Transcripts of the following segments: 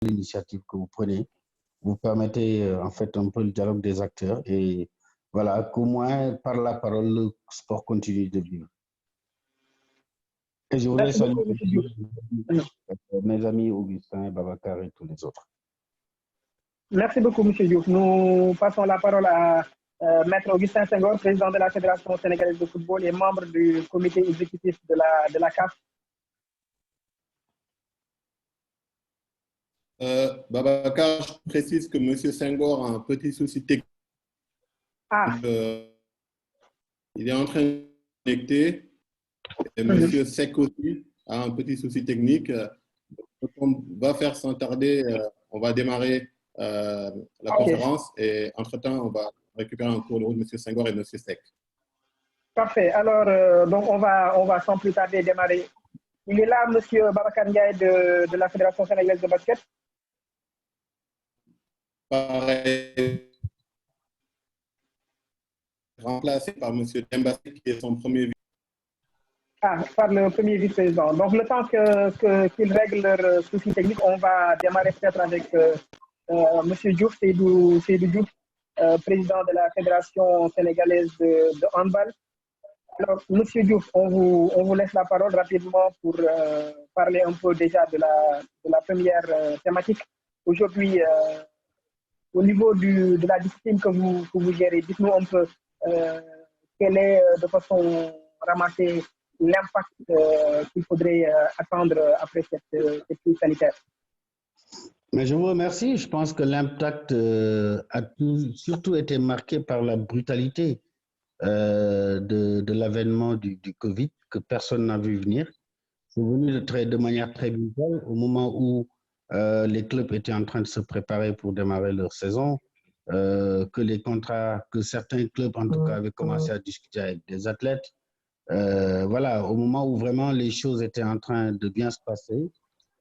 l'initiative que vous prenez. Vous permettez en fait un peu le dialogue des acteurs et voilà, qu'au moins par la parole, le sport continue de vivre. Et je voudrais Merci saluer beaucoup, M. Diouf. mes amis Augustin, Babacar et tous les autres. Merci beaucoup, M. Diouf. Nous passons la parole à Maître Augustin Senghor, président de la Fédération sénégalaise de football et membre du comité exécutif de la CAF. Babacar, je précise que M. Senghor a un petit souci technique. Il est en train de connecter. Et M. Sek aussi a un petit souci technique. On va faire sans tarder, on va démarrer la conférence et entre-temps, on va récupérer un cours de route de M. Senghor et M. Sek. Parfait. Alors, donc on va sans plus tarder démarrer. Il est là, M. Babacar Ndiaye de la Fédération sénégalaise de basket. Pareil, remplacé par M. Dembassi, qui est son premier vice. Par le premier vice-président. Donc, le temps qu'ils règlent leurs soucis techniques, on va démarrer peut-être avec M. Diouf, Seydou Diouf, président de la Fédération sénégalaise de handball. Alors, M. Diouf, on vous laisse la parole rapidement pour parler un peu déjà de la première thématique. Aujourd'hui, au niveau de la discipline que vous gérez, dites-nous un peu quel est de façon ramassée l'impact qu'il faudrait attendre après cette crise sanitaire. Mais je vous remercie. Je pense que l'impact a surtout été marqué par la brutalité de l'avènement du Covid que personne n'a vu venir. C'est venu de manière très brutale au moment où les clubs étaient en train de se préparer pour démarrer leur saison, que certains clubs en tout cas avaient commencé à discuter avec des athlètes. Voilà, au moment où vraiment les choses étaient en train de bien se passer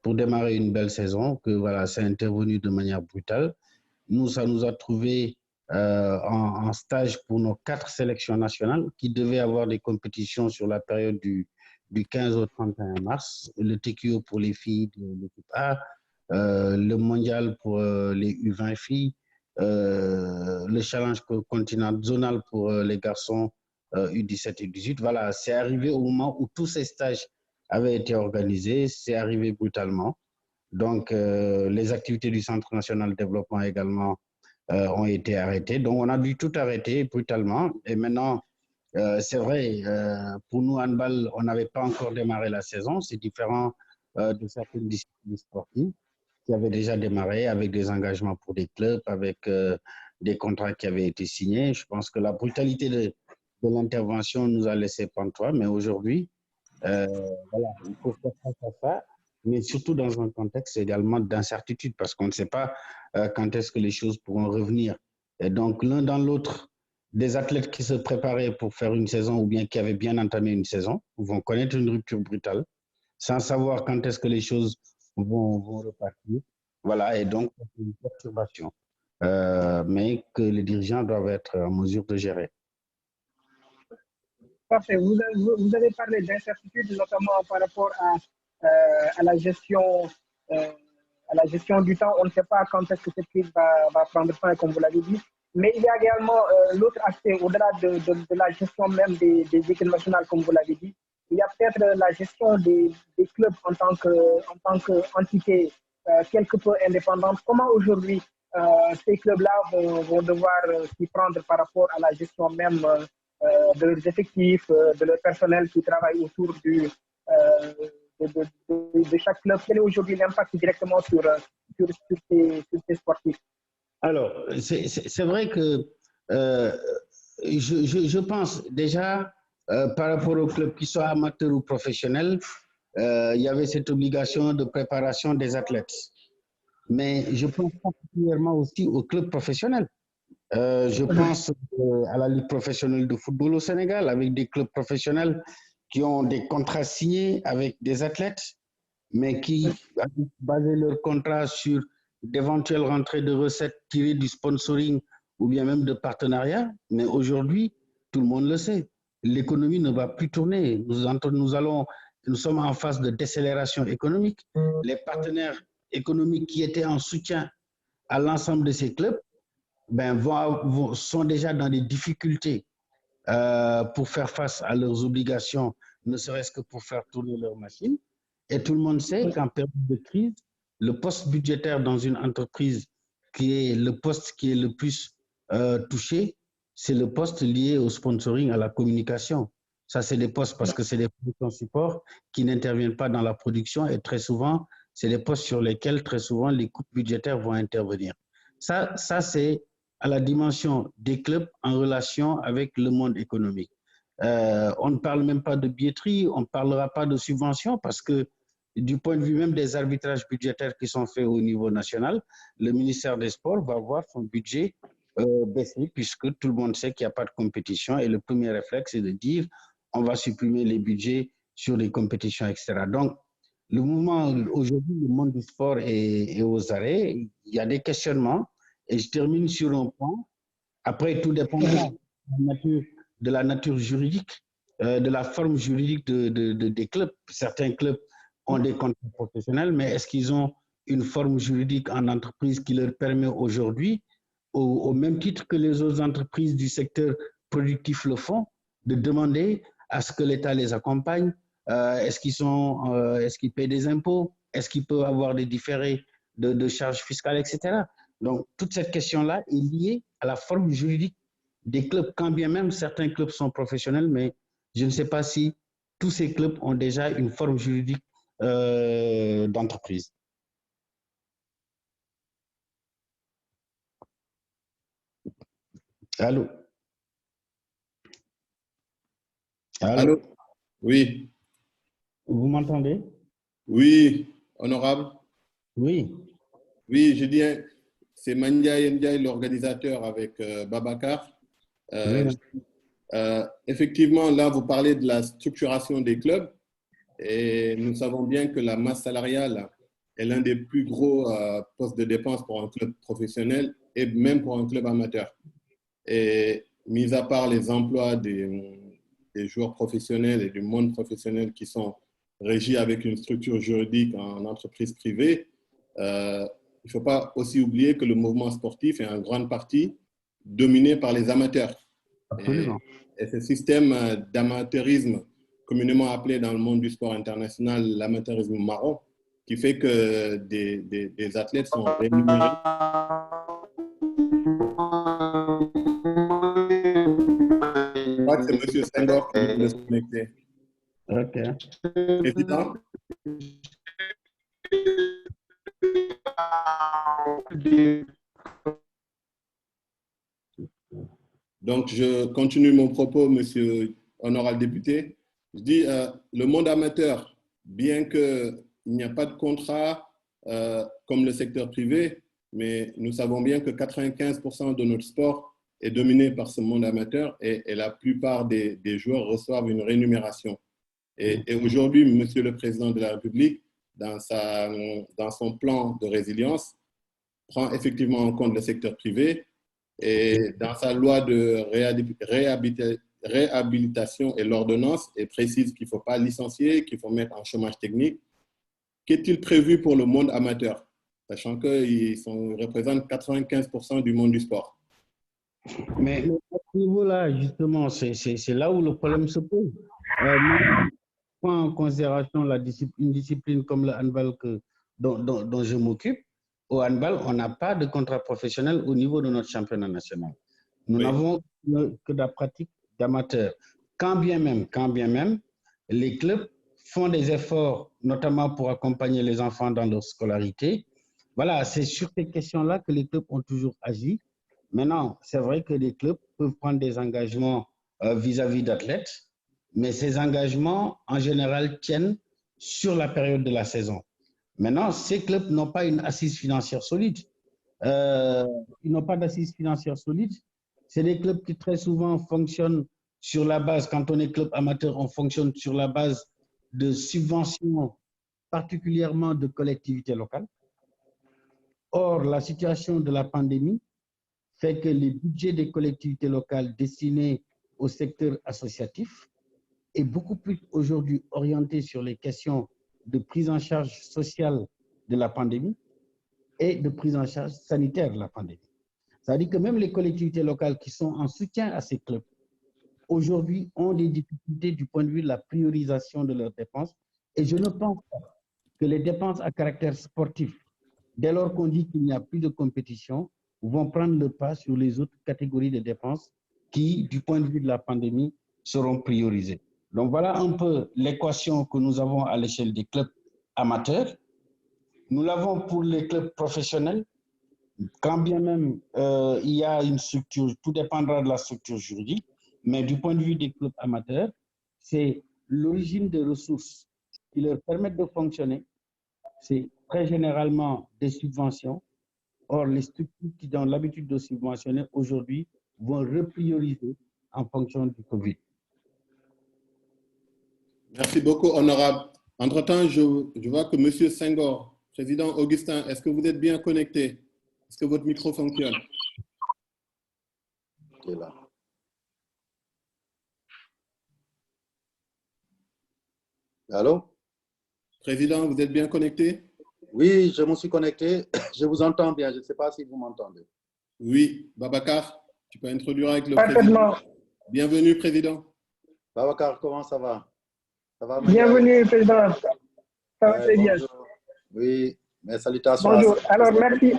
pour démarrer une belle saison, que voilà, c'est intervenu de manière brutale. Nous, ça nous a trouvés en stage pour nos 4 sélections nationales qui devaient avoir des compétitions sur la période du 15 au 31 mars, le TQO pour les filles de l'équipe A, le mondial pour les U20 filles, le challenge continental zonal pour les garçons U17 et U18. Voilà, c'est arrivé au moment où tous ces stages avaient été organisés, c'est arrivé brutalement. Donc, les activités du Centre national de développement également ont été arrêtées. Donc, on a dû tout arrêter brutalement. Et maintenant, c'est vrai, pour nous, handball, on n'avait pas encore démarré la saison. C'est différent de certaines disciplines sportives qui avaient déjà démarré avec des engagements pour des clubs, avec des contrats qui avaient été signés. Je pense que la brutalité de l'intervention nous a laissé pantois. Mais aujourd'hui, voilà, il faut faire face à ça, mais surtout dans un contexte également d'incertitude, parce qu'on ne sait pas quand est-ce que les choses pourront revenir. Et donc, l'un dans l'autre, des athlètes qui se préparaient pour faire une saison ou bien qui avaient bien entamé une saison vont connaître une rupture brutale, sans savoir quand est-ce que les choses vont repartir. Voilà, et donc, c'est une perturbation, mais que les dirigeants doivent être en mesure de gérer. Parfait. Vous avez parlé d'incertitude, notamment par rapport à la gestion du temps. On ne sait pas quand est-ce que cette crise va prendre fin, comme vous l'avez dit. Mais il y a également l'autre aspect, au-delà de la gestion même des équipes nationales, comme vous l'avez dit. Il y a peut-être la gestion des clubs en tant qu'entité quelque peu indépendante. Comment aujourd'hui ces clubs-là vont devoir s'y prendre par rapport à la gestion même de leurs effectifs, de leur personnel qui travaille autour de chaque club? Quel est aujourd'hui l'impact directement sur ces sportifs? Alors, c'est vrai que je pense déjà, par rapport aux clubs qui soient amateurs ou professionnels, il y avait cette obligation de préparation des athlètes. Mais je pense particulièrement aussi aux clubs professionnels. Je pense à la Ligue professionnelle de football au Sénégal, avec des clubs professionnels qui ont des contrats signés avec des athlètes, mais qui ont basé leur contrat sur d'éventuelles rentrées de recettes tirées du sponsoring ou bien même de partenariat. Mais aujourd'hui, tout le monde le sait, l'économie ne va plus tourner. Nous sommes en phase de décélération économique. Les partenaires économiques qui étaient en soutien à l'ensemble de ces clubs ben, sont déjà dans des difficultés pour faire face à leurs obligations, ne serait-ce que pour faire tourner leurs machines. Et tout le monde sait qu'en période de crise, le poste budgétaire dans une entreprise qui est le poste qui est le plus touché, c'est le poste lié au sponsoring, à la communication. Ça, c'est des postes parce que c'est des productions support qui n'interviennent pas dans la production et très souvent, c'est des postes sur lesquels très souvent les coupes budgétaires vont intervenir. Ça c'est à la dimension des clubs en relation avec le monde économique. On ne parle même pas de billetterie, on ne parlera pas de subventions parce que du point de vue même des arbitrages budgétaires qui sont faits au niveau national, le ministère des Sports va voir son budget baisser puisque tout le monde sait qu'il n'y a pas de compétition et le premier réflexe c'est de dire on va supprimer les budgets sur les compétitions, etc. Donc, le mouvement aujourd'hui, le monde du sport est aux arrêts. Il y a des questionnements et je termine sur un point. Après, tout dépendra de la nature juridique, de la forme juridique des clubs. Certains clubs ont des contrats professionnels, mais est-ce qu'ils ont une forme juridique en entreprise qui leur permet aujourd'hui, au même titre que les autres entreprises du secteur productif le font, de demander à ce que l'État les accompagne? Est-ce qu'ils paient des impôts? Est-ce qu'ils peuvent avoir des différés de charges fiscales, etc. Donc, toute cette question-là est liée à la forme juridique des clubs, quand bien même certains clubs sont professionnels, mais je ne sais pas si tous ces clubs ont déjà une forme juridique d'entreprise. Allô? Allô? Oui. Vous m'entendez? Oui, honorable. Oui. Oui, je dis, c'est Mandiaye Ndiaye, l'organisateur avec Babacar. Oui. Effectivement, là, vous parlez de la structuration des clubs et nous savons bien que la masse salariale est l'un des plus gros postes de dépenses pour un club professionnel et même pour un club amateur. Et mis à part les emplois des joueurs professionnels et du monde professionnel qui sont régis avec une structure juridique en entreprise privée, il ne faut pas aussi oublier que le mouvement sportif est en grande partie dominé par les amateurs. Absolument. Et ce système d'amateurisme, communément appelé dans le monde du sport international l'amateurisme marron, qui fait que des athlètes sont rémunérés. Je crois que c'est M. Senghor qui veut se connecter. OK. Président? Donc, je continue mon propos, monsieur honorable député. Je dis, le monde amateur, bien qu'il n'y a pas de contrat comme le secteur privé, mais nous savons bien que 95% de notre sport est dominé par ce monde amateur et la plupart des joueurs reçoivent une rémunération. Et aujourd'hui, monsieur le président de la République, dans son plan de résilience, prend effectivement en compte le secteur privé. Et dans sa loi de réhabilitation et l'ordonnance, elle précise qu'il ne faut pas licencier, qu'il faut mettre en chômage technique. Qu'est-il prévu pour le monde amateur, sachant qu'ils représentent 95% du monde du sport? Mais à ce niveau-là, justement, c'est là où le problème se pose. Prends en considération une discipline comme le handball dont je m'occupe. Au handball, on n'a pas de contrat professionnel au niveau de notre championnat national. Nous n'avons que de la pratique d'amateurs. Quand bien même, les clubs font des efforts, notamment pour accompagner les enfants dans leur scolarité. Voilà, c'est sur ces questions-là que les clubs ont toujours agi. Maintenant, c'est vrai que les clubs peuvent prendre des engagements vis-à-vis d'athlètes, mais ces engagements, en général, tiennent sur la période de la saison. Maintenant, ces clubs n'ont pas une assise financière solide. Ils n'ont pas d'assise financière solide. C'est des clubs qui très souvent fonctionnent sur la base, quand on est club amateur, on fonctionne sur la base de subventions, particulièrement de collectivités locales. Or, la situation de la pandémie fait que les budgets des collectivités locales destinés au secteur associatif est beaucoup plus aujourd'hui orienté sur les questions de prise en charge sociale de la pandémie et de prise en charge sanitaire de la pandémie. Ça veut dire que même les collectivités locales qui sont en soutien à ces clubs, aujourd'hui, ont des difficultés du point de vue de la priorisation de leurs dépenses. Et je ne pense pas que les dépenses à caractère sportif, dès lors qu'on dit qu'il n'y a plus de compétition, vont prendre le pas sur les autres catégories de dépenses qui, du point de vue de la pandémie, seront priorisées. Donc voilà un peu l'équation que nous avons à l'échelle des clubs amateurs. Nous l'avons pour les clubs professionnels. Quand bien même il y a une structure, tout dépendra de la structure juridique, mais du point de vue des clubs amateurs, c'est l'origine des ressources qui leur permettent de fonctionner. C'est très généralement des subventions. Or, les structures qui ont l'habitude de subventionner aujourd'hui vont reprioriser en fonction du Covid. Merci beaucoup, honorable. Entre-temps, je vois que M. Senghor, président Augustin, est-ce que vous êtes bien connecté? Est-ce que votre micro fonctionne? Qui est là. Allô? Président, vous êtes bien connecté? Oui, je me suis connecté. Je vous entends bien. Je ne sais pas si vous m'entendez. Oui. Babacar, tu peux introduire avec le Parfaitement. président. Bienvenue, président. Babacar, comment ça va? Ça va, Bienvenue, président. Ça va très bien. Oui, mes salutations. Bonjour. Alors, merci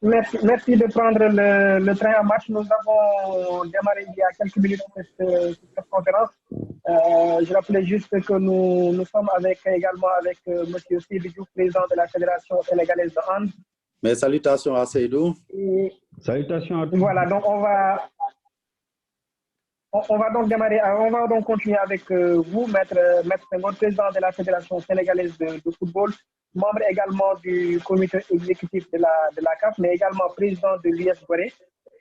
de prendre le train en marche. Nous avons démarré il y a quelques minutes cette conférence. Je rappelais juste que nous sommes également avec M. Seydou Diouf, président de la Fédération sénégalaise de hand. Mes salutations à Seydou. Salutations à tous. Voilà, donc on va donc démarrer, on va donc continuer avec vous, Maître Senghor, président de la Fédération sénégalaise de football, membre également du comité exécutif de la CAF, mais également président de l'US Gorée.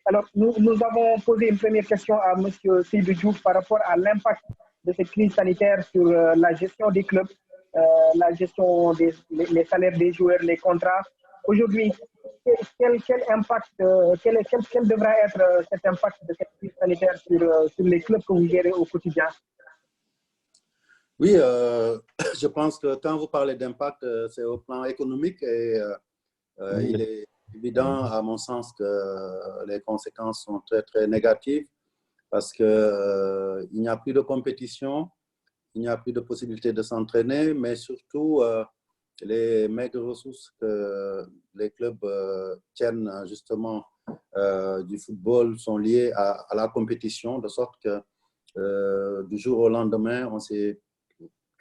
Alors, nous avons posé une première question à M. Seydou Diouf par rapport à l'impact de cette crise sanitaire sur la gestion des clubs, la gestion des salaires des joueurs, les contrats. Aujourd'hui, quel impact, quel devra être cet impact de cette crise sanitaire sur les clubs que vous gérez au quotidien? Oui, je pense que quand vous parlez d'impact, c'est au plan économique et il est évident, à mon sens, que les conséquences sont très, très négatives parce qu'il n'y a plus de compétition, il n'y a plus de possibilité de s'entraîner, mais surtout, les maigres ressources que les clubs tiennent justement du football sont liées à la compétition, de sorte que du jour au lendemain, on s'est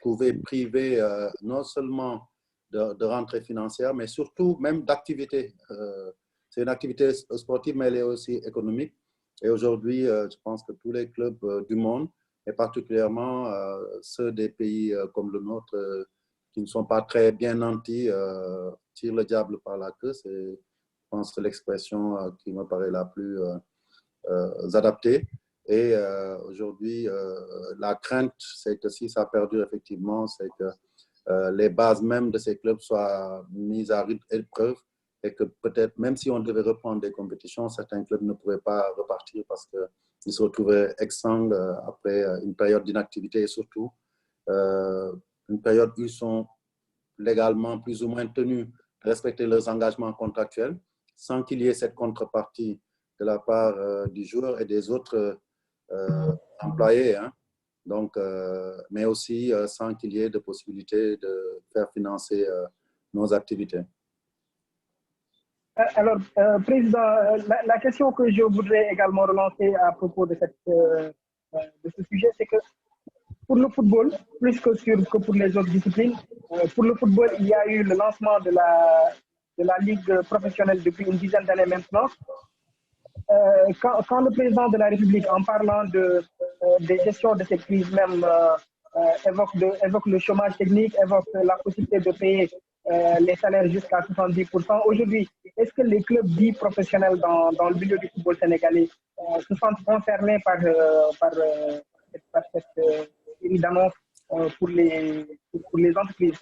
trouvé privé non seulement de rentrée financière, mais surtout même d'activité. C'est une activité sportive, mais elle est aussi économique. Et aujourd'hui, je pense que tous les clubs du monde, et particulièrement ceux des pays comme le nôtre, qui ne sont pas très bien nantis, tirent le diable par la queue. C'est, je pense, l'expression qui me paraît la plus adaptée. Et aujourd'hui, la crainte, c'est que si ça perdure effectivement, c'est que les bases même de ces clubs soient mises à rude épreuve et que peut-être, même si on devait reprendre des compétitions, certains clubs ne pourraient pas repartir parce qu'ils se retrouveraient exsangues après une période d'inactivité et surtout une période où ils sont légalement plus ou moins tenus de respecter leurs engagements contractuels sans qu'il y ait cette contrepartie de la part du joueur et des autres employés, hein. Donc, mais aussi sans qu'il y ait de possibilité de faire financer nos activités. Alors, Président, la question que je voudrais également relancer à propos de ce sujet, c'est que pour le football, plus que pour les autres disciplines, pour le football, il y a eu le lancement de la Ligue professionnelle depuis une dizaine d'années maintenant. Quand le président de la République, en parlant des gestions de cette crise même, évoque le chômage technique, évoque la possibilité de payer les salaires jusqu'à 70%. Aujourd'hui, est-ce que les clubs dits professionnels dans le milieu du football sénégalais se sentent concernés par cette série d'annonces pour les entreprises?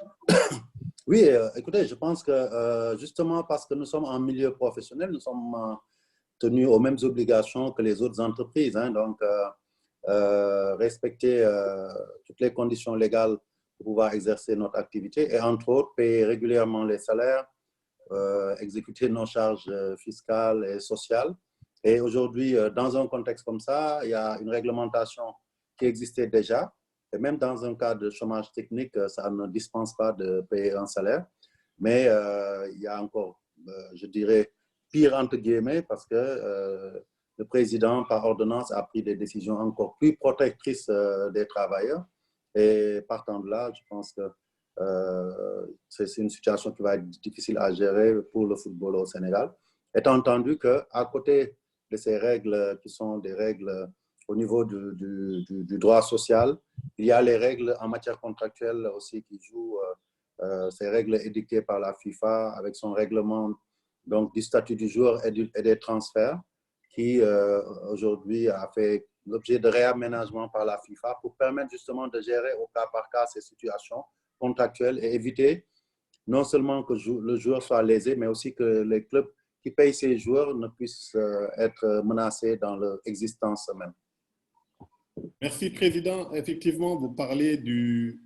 Oui, écoutez, je pense que justement parce que nous sommes en milieu professionnel, nous sommes tenus aux mêmes obligations que les autres entreprises, hein. Donc, respecter toutes les conditions légales pour pouvoir exercer notre activité et entre autres payer régulièrement les salaires, exécuter nos charges fiscales et sociales. Et aujourd'hui, dans un contexte comme ça, il y a une réglementation qui existait déjà. Et même dans un cas de chômage technique, ça ne dispense pas de payer un salaire. Mais il y a encore, je dirais, pire entre guillemets, parce que le président, par ordonnance, a pris des décisions encore plus protectrices des travailleurs. Et partant de là, je pense que c'est une situation qui va être difficile à gérer pour le football au Sénégal. Étant entendu qu'à côté de ces règles qui sont des règles au niveau du droit social, il y a les règles en matière contractuelle aussi qui jouent, ces règles édictées par la FIFA avec son règlement donc, du statut du joueur et des transferts qui aujourd'hui a fait l'objet de réaménagement par la FIFA pour permettre justement de gérer au cas par cas ces situations contractuelles et éviter non seulement que le joueur soit lésé, mais aussi que les clubs qui payent ces joueurs ne puissent être menacés dans leur existence même. Merci, Président. Effectivement, vous parlez du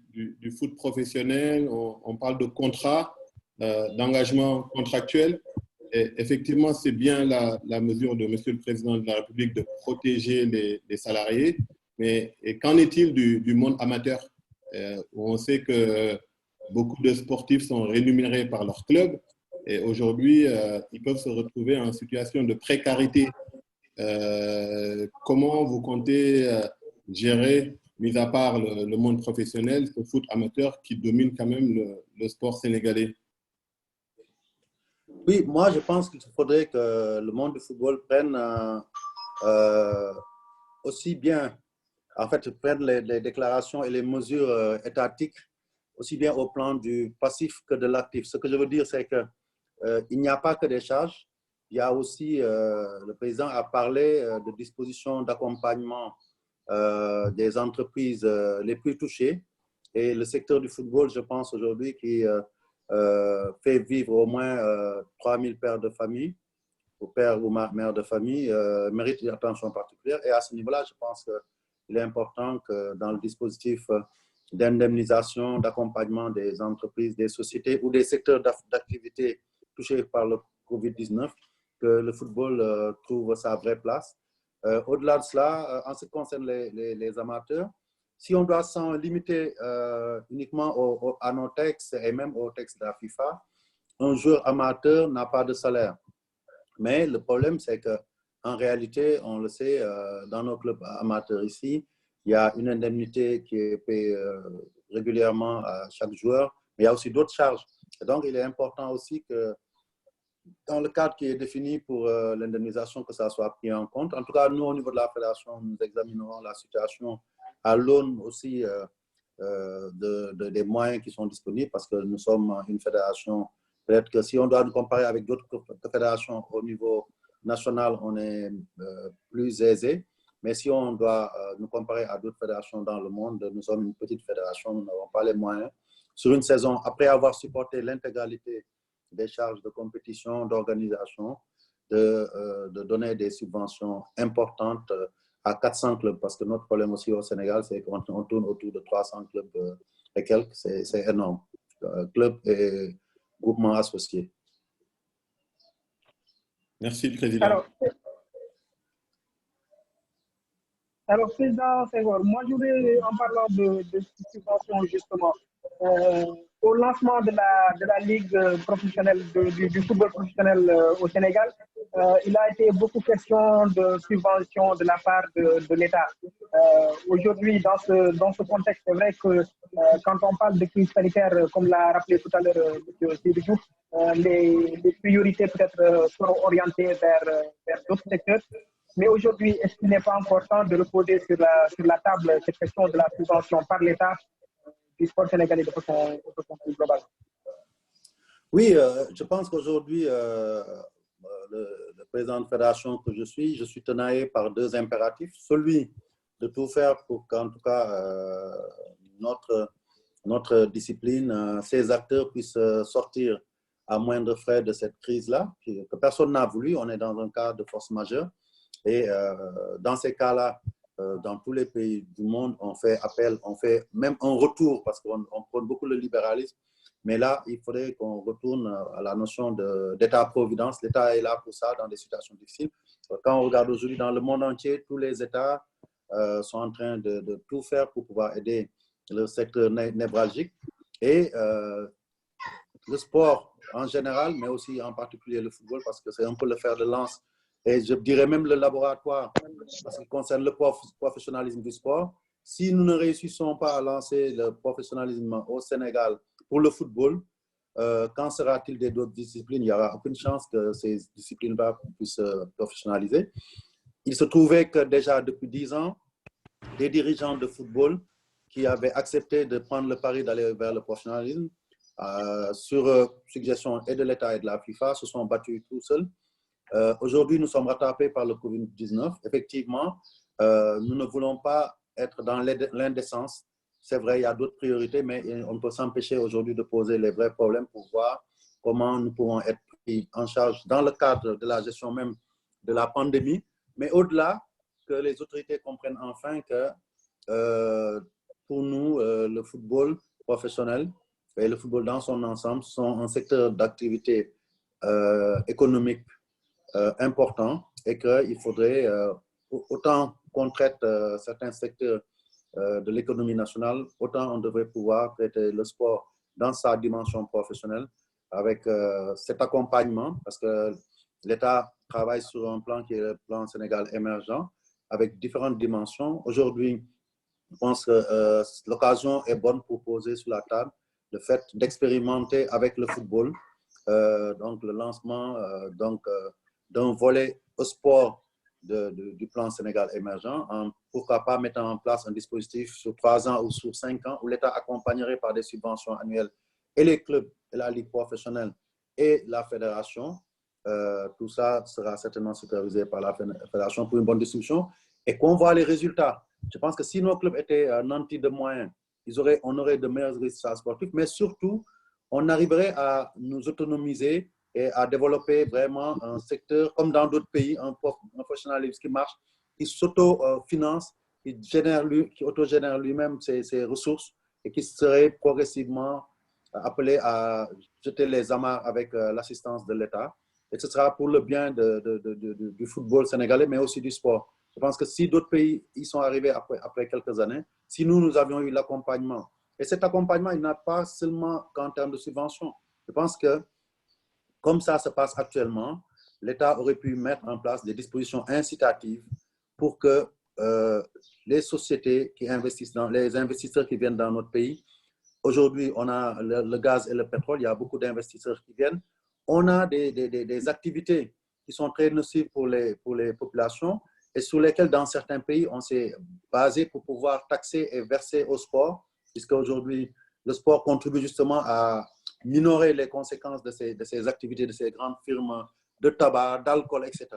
foot professionnel, on parle de contrat, d'engagement contractuel. Et effectivement, c'est bien la mesure de Monsieur le Président de la République de protéger les salariés. Mais qu'en est-il du monde amateur où on sait que beaucoup de sportifs sont rémunérés par leur club et aujourd'hui, ils peuvent se retrouver en situation de précarité. Comment vous comptez gérer, mis à part le monde professionnel, ce foot amateur qui domine quand même le sport sénégalais? Oui, moi je pense qu'il faudrait que le monde du football prenne aussi bien, en fait, prenne les déclarations et les mesures étatiques aussi bien au plan du passif que de l'actif. Ce que je veux dire, c'est qu'il n'y a pas que des charges. Il y a aussi, le président a parlé de dispositions d'accompagnement des entreprises les plus touchées. Et le secteur du football, je pense aujourd'hui, qui fait vivre au moins 3000 pères de famille, ou pères ou mères de famille, mérite une attention particulière. Et à ce niveau-là, je pense qu'il est important que dans le dispositif d'indemnisation, d'accompagnement des entreprises, des sociétés ou des secteurs d'activité touchés par le Covid-19, que le football trouve sa vraie place. Au-delà de cela, en ce qui concerne les amateurs, si on doit s'en limiter uniquement à nos textes et même aux textes de la FIFA, un joueur amateur n'a pas de salaire. Mais le problème, c'est qu'en réalité, on le sait, dans nos clubs amateurs ici, il y a une indemnité qui est payée régulièrement à chaque joueur, mais il y a aussi d'autres charges. Et donc, il est important aussi que dans le cadre qui est défini pour l'indemnisation, que ça soit pris en compte. En tout cas, nous, au niveau de la fédération, nous examinerons la situation à l'aune aussi des moyens qui sont disponibles parce que nous sommes une fédération. Peut-être que si on doit nous comparer avec d'autres fédérations au niveau national, on est plus aisé. Mais si on doit nous comparer à d'autres fédérations dans le monde, nous sommes une petite fédération, nous n'avons pas les moyens. Sur une saison, après avoir supporté l'intégralité des charges de compétition, d'organisation, de donner des subventions importantes à 400 clubs. Parce que notre problème aussi au Sénégal, c'est qu'on tourne autour de 300 clubs et quelques. C'est énorme. Clubs et groupements associés. Merci, le Président. Alors, Président Senghor, moi, je voudrais, en parlant de subventions, justement, au lancement de la Ligue professionnelle, du football professionnel au Sénégal, il a été beaucoup question de subventions de la part de l'État. Aujourd'hui, dans ce contexte, c'est vrai que quand on parle de crise sanitaire, comme l'a rappelé tout à l'heure M. Sidibou, les priorités peut-être seront orientées vers d'autres secteurs. Mais aujourd'hui, est-ce qu'il n'est pas important de reposer sur la table cette question de la subvention par l'État du sport sénégalais de façon plus globale? Oui, je pense qu'aujourd'hui, le président de fédération que je suis tenaillé par deux impératifs. Celui de tout faire pour qu'en tout cas notre discipline, ces acteurs puissent sortir à moindre frais de cette crise-là, que personne n'a voulu. On est dans un cas de force majeure. Et dans ces cas-là, dans tous les pays du monde, on fait appel, on fait même un retour, parce qu'on prône beaucoup le libéralisme, Mais là, il faudrait qu'on retourne à la notion d'État-providence. L'État est là pour ça dans des situations difficiles. Quand on regarde aujourd'hui dans le monde entier, tous les États sont en train de tout faire pour pouvoir aider le secteur névralgique. Et le sport en général, mais aussi en particulier le football, parce que c'est un peu le fer de lance. Et je dirais même le laboratoire, parce qu'il concerne le professionnalisme du sport. Si nous ne réussissons pas à lancer le professionnalisme au Sénégal pour le football, qu'en sera-t-il des autres disciplines? Il n'y aura aucune chance que ces disciplines-là puissent se professionnaliser. Il se trouvait que déjà depuis 10 ans, des dirigeants de football qui avaient accepté de prendre le pari d'aller vers le professionnalisme, sur suggestion et de l'État et de la FIFA, se sont battus tout seuls. Aujourd'hui, nous sommes rattrapés par le Covid-19. Effectivement, nous ne voulons pas être dans l'indécence. C'est vrai, il y a d'autres priorités, mais on peut s'empêcher aujourd'hui de poser les vrais problèmes pour voir comment nous pouvons être pris en charge dans le cadre de la gestion même de la pandémie. Mais au-delà, que les autorités comprennent enfin que pour nous, le football professionnel et le football dans son ensemble sont un secteur d'activité économique important et qu'il faudrait, autant qu'on traite certains secteurs de l'économie nationale, autant on devrait pouvoir traiter le sport dans sa dimension professionnelle avec cet accompagnement, parce que l'État travaille sur un plan qui est le plan Sénégal émergent, avec différentes dimensions. Aujourd'hui, je pense que l'occasion est bonne pour poser sur la table le fait d'expérimenter avec le football, donc le lancement d'un volet au sport du plan Sénégal émergent, pourquoi pas mettre en place un dispositif sur 3 ans ou sur 5 ans où l'État accompagnerait par des subventions annuelles et les clubs, et la ligue professionnelle et la fédération. Tout ça sera certainement supervisé par la fédération pour une bonne distribution et qu'on voit les résultats. Je pense que si nos clubs étaient nantis de moyens, on aurait de meilleurs résultats sportifs, mais surtout, on arriverait à nous autonomiser et à développer vraiment un secteur, comme dans d'autres pays, un professionnalisme qui marche, qui s'auto-finance, qui autogénère lui-même ses ressources et qui serait progressivement appelé à jeter les amarres avec l'assistance de l'État. Et ce sera pour le bien du football sénégalais, mais aussi du sport. Je pense que si d'autres pays y sont arrivés après quelques années, si nous avions eu l'accompagnement, et cet accompagnement, il n'a pas seulement qu'en termes de subventions. Je pense que, comme ça se passe actuellement, l'État aurait pu mettre en place des dispositions incitatives pour que les sociétés qui investissent, les investisseurs qui viennent dans notre pays, aujourd'hui, on a le gaz et le pétrole, il y a beaucoup d'investisseurs qui viennent. On a des activités qui sont très nocives pour les populations et sur lesquelles, dans certains pays, on s'est basé pour pouvoir taxer et verser au sport, puisque aujourd'hui, le sport contribue justement à minorer les conséquences de ces activités, de ces grandes firmes de tabac, d'alcool, etc.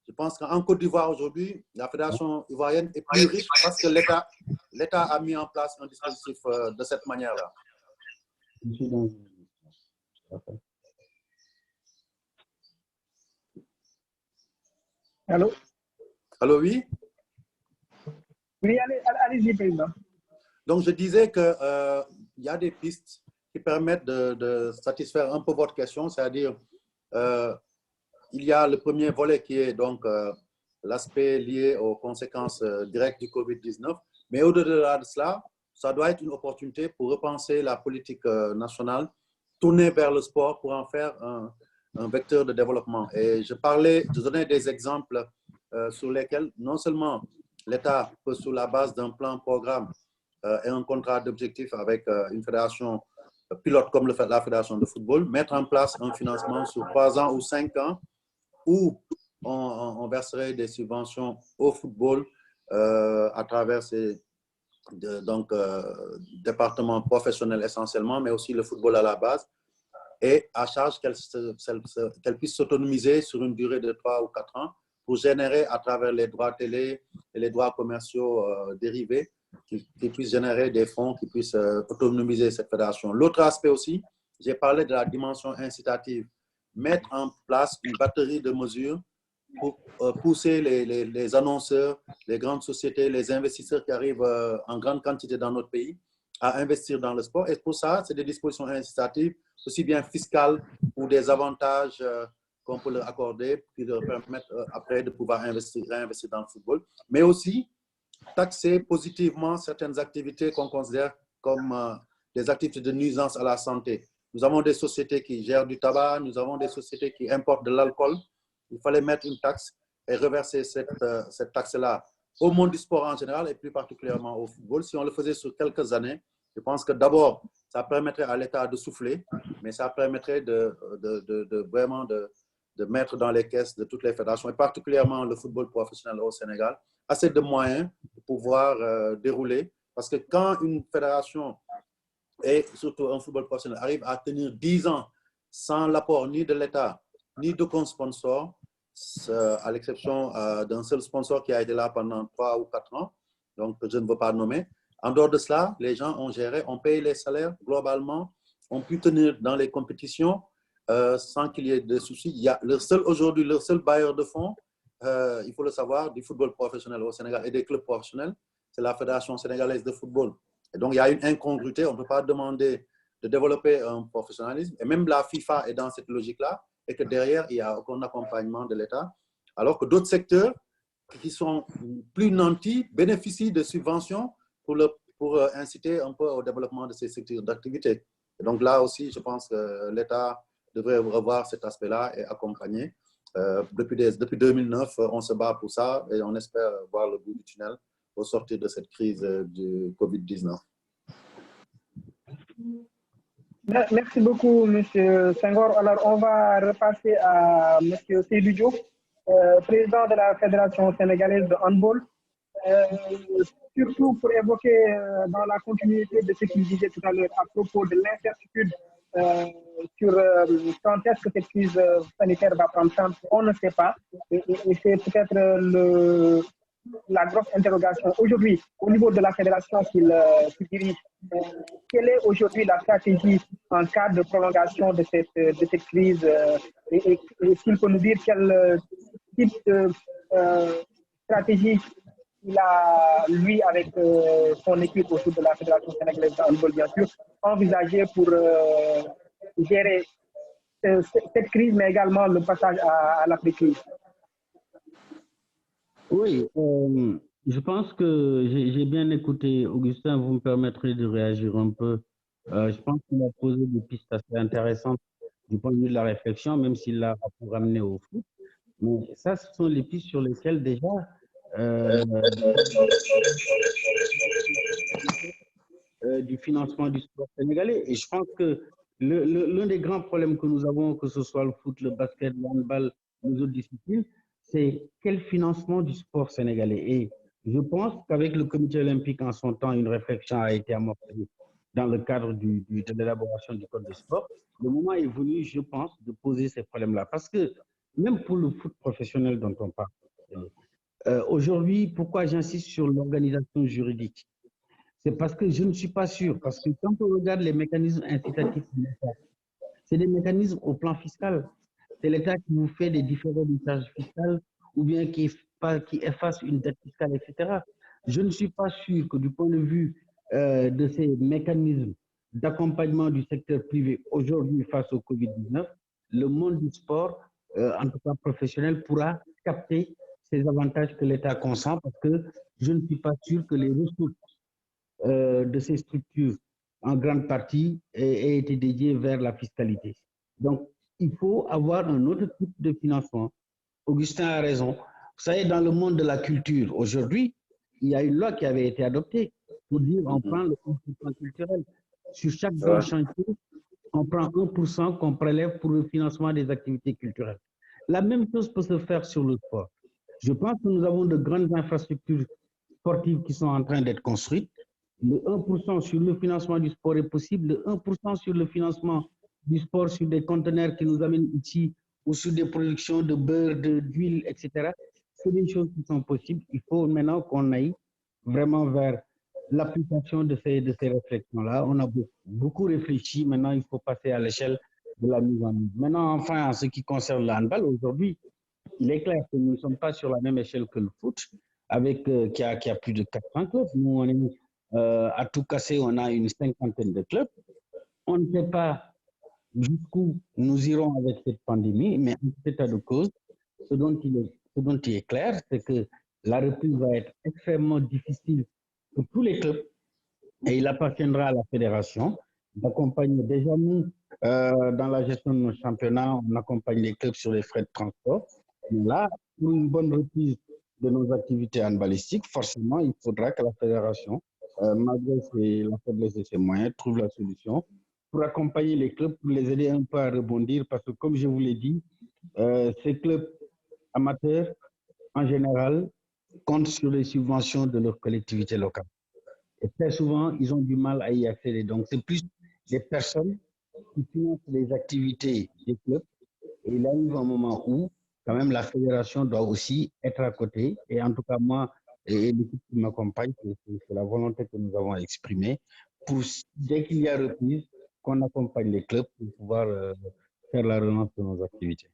Je pense qu'en Côte d'Ivoire, aujourd'hui, la fédération ivoirienne est plus riche parce que l'État a mis en place un dispositif de cette manière-là. Allô? Allô, oui? Oui, allez-y, président. Donc, je disais qu'il y a des pistes qui permettent de satisfaire un peu votre question, c'est-à-dire il y a le premier volet qui est donc l'aspect lié aux conséquences directes du Covid-19, mais au-delà de cela, ça doit être une opportunité pour repenser la politique nationale, tourner vers le sport pour en faire un vecteur de développement. Et je donnais des exemples sur lesquels non seulement l'État peut, sur la base d'un plan-programme et un contrat d'objectifs avec une fédération pilote comme la fédération de football, mettre en place un financement sur 3 ans ou 5 ans où on verserait des subventions au football à travers ces départements professionnels essentiellement, mais aussi le football à la base, et à charge qu'elle puisse s'autonomiser sur une durée de 3 ou 4 ans pour générer à travers les droits télé et les droits commerciaux dérivés, qui puissent générer des fonds qui puissent autonomiser cette fédération. L'autre aspect aussi, j'ai parlé de la dimension incitative. Mettre en place une batterie de mesures pour pousser les annonceurs, les grandes sociétés, les investisseurs qui arrivent en grande quantité dans notre pays à investir dans le sport. Et pour ça, c'est des dispositions incitatives, aussi bien fiscales ou des avantages qu'on peut leur accorder qui leur permettent après de pouvoir réinvestir dans le football. Mais aussi taxer positivement certaines activités qu'on considère comme des activités de nuisance à la santé. Nous avons des sociétés qui gèrent du tabac, nous avons des sociétés qui importent de l'alcool. Il fallait mettre une taxe et reverser cette taxe-là au monde du sport en général et plus particulièrement au football. Si on le faisait sur quelques années, je pense que d'abord, ça permettrait à l'État de souffler, mais ça permettrait vraiment de mettre dans les caisses de toutes les fédérations, et particulièrement le football professionnel au Sénégal, assez de moyens pour pouvoir dérouler. Parce que quand une fédération et surtout un football professionnel arrive à tenir 10 ans sans l'apport ni de l'État, ni d'aucun sponsor, à l'exception d'un seul sponsor qui a été là pendant 3 ou 4 ans, donc je ne veux pas nommer. En dehors de cela, les gens ont géré, ont payé les salaires globalement, ont pu tenir dans les compétitions sans qu'il y ait de soucis. Il y a aujourd'hui, le seul bailleur de fonds, il faut le savoir, du football professionnel au Sénégal et des clubs professionnels, c'est la Fédération sénégalaise de football. Et donc, il y a une incongruité. On ne peut pas demander de développer un professionnalisme. Et même la FIFA est dans cette logique-là. Et que derrière, il n'y a aucun accompagnement de l'État. Alors que d'autres secteurs qui sont plus nantis bénéficient de subventions pour inciter un peu au développement de ces secteurs d'activité. Et donc là aussi, je pense que l'État devrait revoir cet aspect-là et accompagner. Depuis 2009, on se bat pour ça et on espère voir le bout du tunnel au sortir de cette crise du Covid-19. Merci beaucoup, M. Senghor. Alors, on va repasser à M. Seydou Diop, président de la Fédération sénégalaise de handball. Surtout pour évoquer dans la continuité de ce qu'il disait tout à l'heure à propos de l'incertitude sur quand est-ce que cette crise sanitaire va prendre fin, on ne sait pas. Et c'est peut-être la grosse interrogation aujourd'hui au niveau de la fédération qu'il dirige. Quelle est aujourd'hui la stratégie en cas de prolongation de cette crise et s'il peut nous dire quel type de stratégie il a, lui, avec son équipe autour de la Fédération sénégalaise de handball, bien sûr, envisagé pour gérer cette crise, mais également le passage à l'après-crise? Oui, je pense que j'ai bien écouté Augustin, vous me permettrez de réagir un peu. Je pense qu'il a posé des pistes assez intéressantes du point de vue de la réflexion, même s'il l'a ramené au foot. Mais ça, ce sont les pistes sur lesquelles déjà du financement du sport sénégalais. Et je pense que l'un des grands problèmes que nous avons, que ce soit le foot, le basket, le handball, les autres disciplines, c'est quel financement du sport sénégalais. Et je pense qu'avec le comité olympique en son temps, une réflexion a été amorcée dans le cadre de l'élaboration du code de sport. Le moment est venu, je pense, de poser ces problèmes-là. Parce que même pour le foot professionnel dont on parle, aujourd'hui, pourquoi j'insiste sur l'organisation juridique? C'est parce que je ne suis pas sûr. Parce que quand on regarde les mécanismes incitatifs de l'État, c'est des mécanismes au plan fiscal. C'est l'État qui vous fait des différents de charges fiscales ou bien qui efface une dette fiscale, etc. Je ne suis pas sûr que du point de vue de ces mécanismes d'accompagnement du secteur privé aujourd'hui face au Covid-19, le monde du sport, en tout cas professionnel, pourra capter ces avantages que l'État consent parce que je ne suis pas sûr que les ressources de ces structures, en grande partie, aient été dédiées vers la fiscalité. Donc, il faut avoir un autre type de financement. Augustin a raison. Vous savez, dans le monde de la culture, aujourd'hui, il y a une loi qui avait été adoptée pour dire on prend le 1% culturel. Sur chaque grand chantier, on prend 1% qu'on prélève pour le financement des activités culturelles. La même chose peut se faire sur le sport. Je pense que nous avons de grandes infrastructures sportives qui sont en train d'être construites. Le 1% sur le financement du sport est possible, le 1% sur le financement du sport sur des conteneurs qui nous amènent ici ou sur des productions de beurre, d'huile, etc. C'est des choses qui sont possibles. Il faut maintenant qu'on aille vraiment vers l'application de ces réflexions-là. On a beaucoup réfléchi. Maintenant, il faut passer à l'échelle de la mise en œuvre. Maintenant, enfin, en ce qui concerne le handball, aujourd'hui, il est clair que nous ne sommes pas sur la même échelle que le foot, avec qui a plus de 400 clubs. Nous, on est À tout casser, on a une cinquantaine de clubs. On ne sait pas jusqu'où nous irons avec cette pandémie, mais en tout état de cause, ce dont il est clair, c'est que la reprise va être extrêmement difficile pour tous les clubs et il appartiendra à la fédération d'accompagner. Déjà, nous, dans la gestion de nos championnats, on accompagne les clubs sur les frais de transport. Mais là, pour une bonne reprise de nos activités handballistiques, forcément, il faudra que la fédération, malgré la faiblesse de ses moyens, trouve la solution pour accompagner les clubs, pour les aider un peu à rebondir, parce que comme je vous l'ai dit, ces clubs amateurs, en général, comptent sur les subventions de leurs collectivités locales. Et très souvent, ils ont du mal à y accéder. Donc, c'est plus les personnes qui financent les activités des clubs. Et il arrive un moment où, quand même, la fédération doit aussi être à côté. Et en tout cas, moi et l'équipe qui m'accompagne, c'est la volonté que nous avons exprimée pour, dès qu'il y a reprise, qu'on accompagne les clubs pour pouvoir faire la relance de nos activités.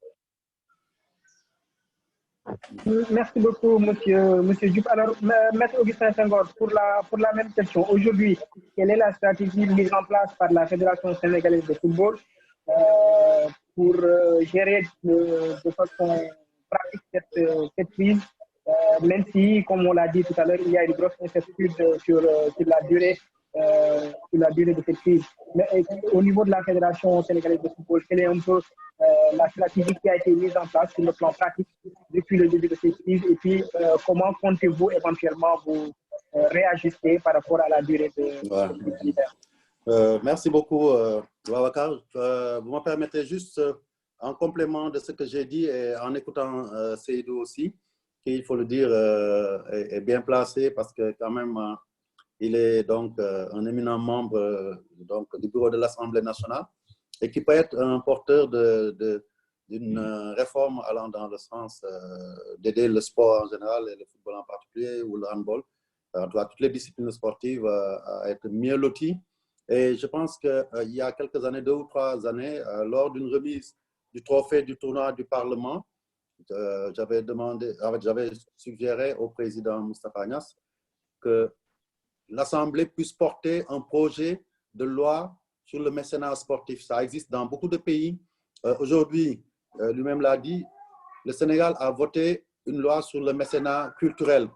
Merci beaucoup, monsieur Diouf. Alors, Maître Augustin Senghor, pour la même question, aujourd'hui, quelle est la stratégie mise en place par la Fédération sénégalaise de football pour gérer de façon pratique cette crise, même si, comme on l'a dit tout à l'heure, il y a une grosse incertitude sur la durée de cette crise. Mais au niveau de la Fédération sénégalaise de football, quelle est un peu la stratégie qui a été mise en place sur le plan pratique depuis le début de cette crise et puis comment comptez-vous éventuellement vous réajuster par rapport à la durée de cette crise? Merci beaucoup, Babacar. Vous me permettez juste, en complément de ce que j'ai dit et en écoutant Seydou aussi, qui, il faut le dire, est bien placé parce que quand même, il est donc un éminent membre donc, du bureau de l'Assemblée nationale et qui peut être un porteur d'une réforme allant dans le sens d'aider le sport en général et le football en particulier ou le handball, en tout cas toutes les disciplines sportives à être mieux loties. Et je pense qu'il y a quelques années, 2 ou 3 années, lors d'une remise du trophée du tournoi du Parlement, j'avais suggéré au président Moustapha Agnès que l'Assemblée puisse porter un projet de loi sur le mécénat sportif. Ça existe dans beaucoup de pays. Aujourd'hui, lui-même l'a dit, le Sénégal a voté une loi sur le mécénat culturel.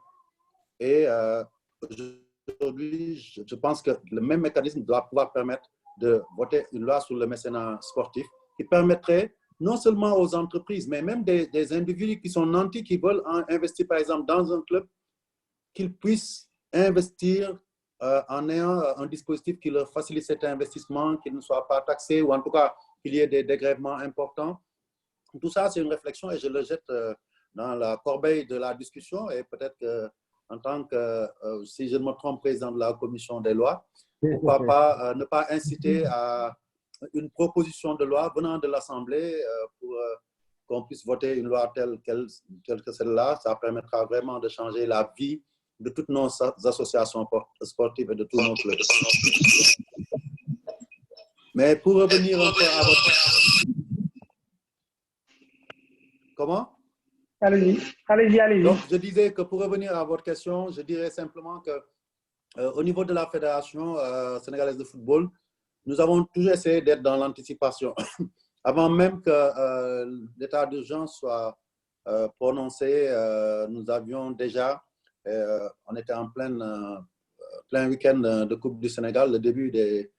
Et aujourd'hui, je pense que le même mécanisme doit pouvoir permettre de voter une loi sur le mécénat sportif qui permettrait non seulement aux entreprises, mais même des individus qui sont nantis, qui veulent investir par exemple dans un club, qu'ils puissent investir en ayant un dispositif qui leur facilite cet investissement, qu'ils ne soient pas taxés ou en tout cas qu'il y ait des dégrèvements importants. Tout ça, c'est une réflexion et je le jette dans la corbeille de la discussion et peut-être qu'en tant que, si je ne me trompe, président de la commission des lois, pourquoi pas ne pas inciter à une proposition de loi venant de l'Assemblée pour qu'on puisse voter une loi telle que celle-là. Ça permettra vraiment de changer la vie de toutes nos associations sportives et de tous nos clubs. Mais pour revenir un peu à votre... Comment? Allez-y. Donc, je disais que pour revenir à votre question, je dirais simplement que au niveau de la Fédération sénégalaise de football, nous avons toujours essayé d'être dans l'anticipation. Avant même que l'état d'urgence soit prononcé, nous avions déjà, on était en plein week-end de Coupe du Sénégal, le début des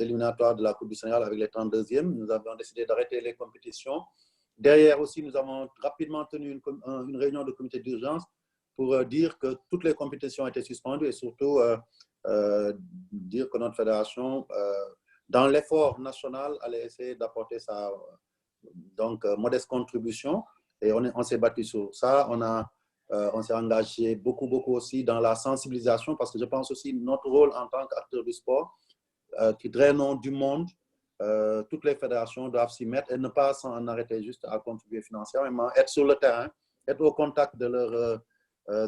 éliminatoires de la Coupe du Sénégal avec les 32e. Nous avons décidé d'arrêter les compétitions. Derrière aussi, nous avons rapidement tenu une réunion de comité d'urgence pour dire que toutes les compétitions étaient suspendues et surtout dire que notre fédération, dans l'effort national, allait essayer d'apporter sa modeste contribution. Et on s'est battu sur ça. On s'est engagé beaucoup aussi dans la sensibilisation parce que je pense aussi notre rôle en tant qu'acteur du sport, qui drainons du monde, toutes les fédérations doivent s'y mettre et ne pas s'en arrêter juste à contribuer financièrement, mais être sur le terrain, être au contact de leurs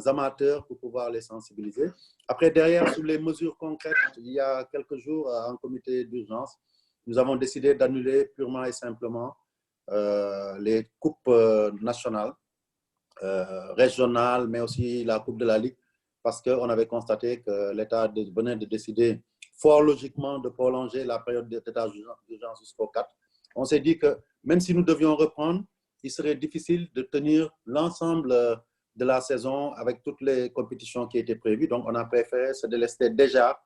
amateurs pour pouvoir les sensibiliser. Après, derrière, sur les mesures concrètes, il y a quelques jours, en comité d'urgence, nous avons décidé d'annuler purement et simplement les coupes nationales, régionales, mais aussi la Coupe de la Ligue, parce qu'on avait constaté que l'État venait de décider fort logiquement de prolonger la période d'état d'urgence jusqu'au 4. On s'est dit que même si nous devions reprendre, il serait difficile de tenir l'ensemble de la saison avec toutes les compétitions qui étaient prévues. Donc, on a préféré se délester déjà